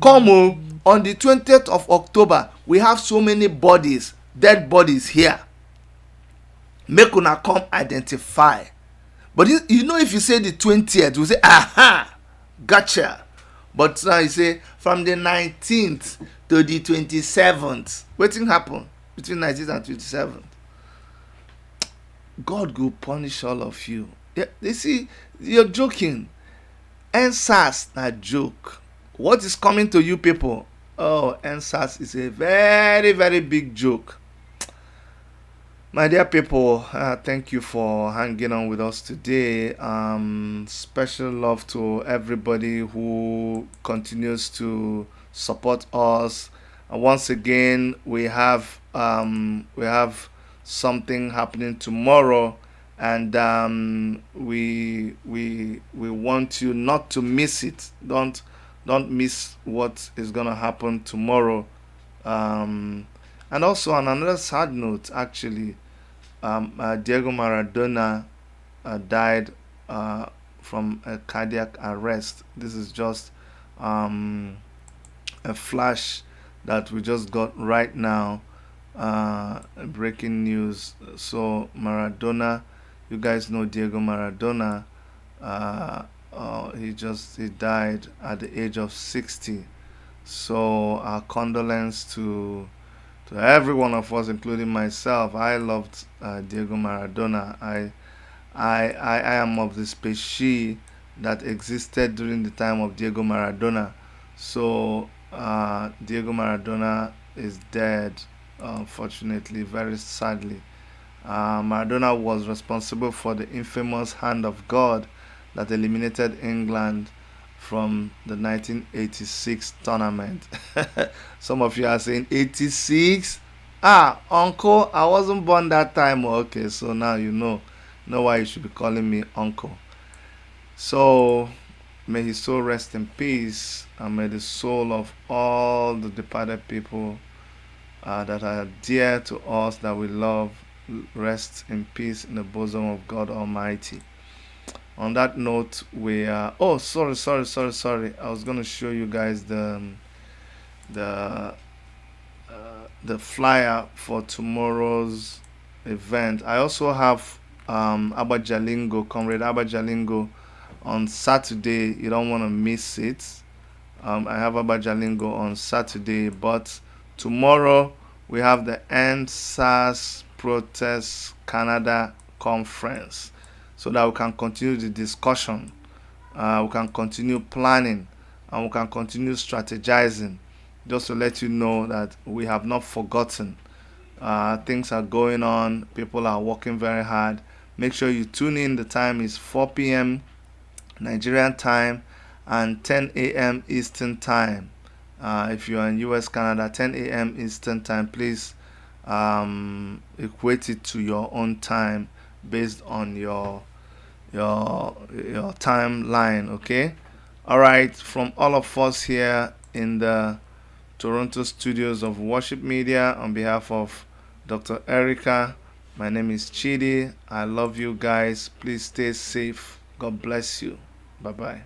[SPEAKER 1] come on the 20th of October, we have so many bodies, dead bodies here. Make una come identify. But you know, if you say the 20th, we say, aha, gotcha. But now you say from the 19th to the 27th. What thing happen between 19th and 27th? God will punish all of you. Yeah, they see, you're joking. NSAS, a joke. What is coming to you people? Oh, NSAS is a very, very big joke. My dear people, thank you for hanging on with us today. Special love to everybody who continues to support us. Once again, we have something happening tomorrow, and we want you not to miss it. Don't miss what is gonna happen tomorrow. And also, on another sad note, actually, Diego Maradona died from a cardiac arrest. This is just a flash that we just got right now. Breaking news. So Maradona, you guys know Diego Maradona. He died at the age of 60. So our condolence to every one of us, including myself. I loved Diego Maradona. I am of the species that existed during the time of Diego Maradona. So Diego Maradona is dead, unfortunately, very sadly. Maradona was responsible for the infamous hand of God that eliminated England from the 1986 tournament. Some of you are saying 86. Uncle, I wasn't born that time. Okay, so now you know why you should be calling me uncle. So may his soul rest in peace, and may the soul of all the departed people that are dear to us, that we love, rest in peace in the bosom of God Almighty. On that note, we are. Oh, sorry. I was going to show you guys the flyer for tomorrow's event. I also have Abba Jalingo, Comrade Abba Jalingo, on Saturday. You don't want to miss it. I have Abba Jalingo on Saturday, but tomorrow we have the End SARS Protest Canada Conference, so that we can continue the discussion, we can continue planning, and we can continue strategizing. Just to let you know that we have not forgotten. Things are going on. People are working very hard. Make sure you tune in. The time is 4 p.m. Nigerian time and 10 a.m. Eastern time. If you are in US, Canada, 10 a.m. Eastern time, please equate it to your own time based on your timeline. Okay. All right. From all of us here in the Toronto studios of Worship Media, on behalf of Dr. Erica, my name is Chidi. I love you guys. Please stay safe. God bless you. Bye bye.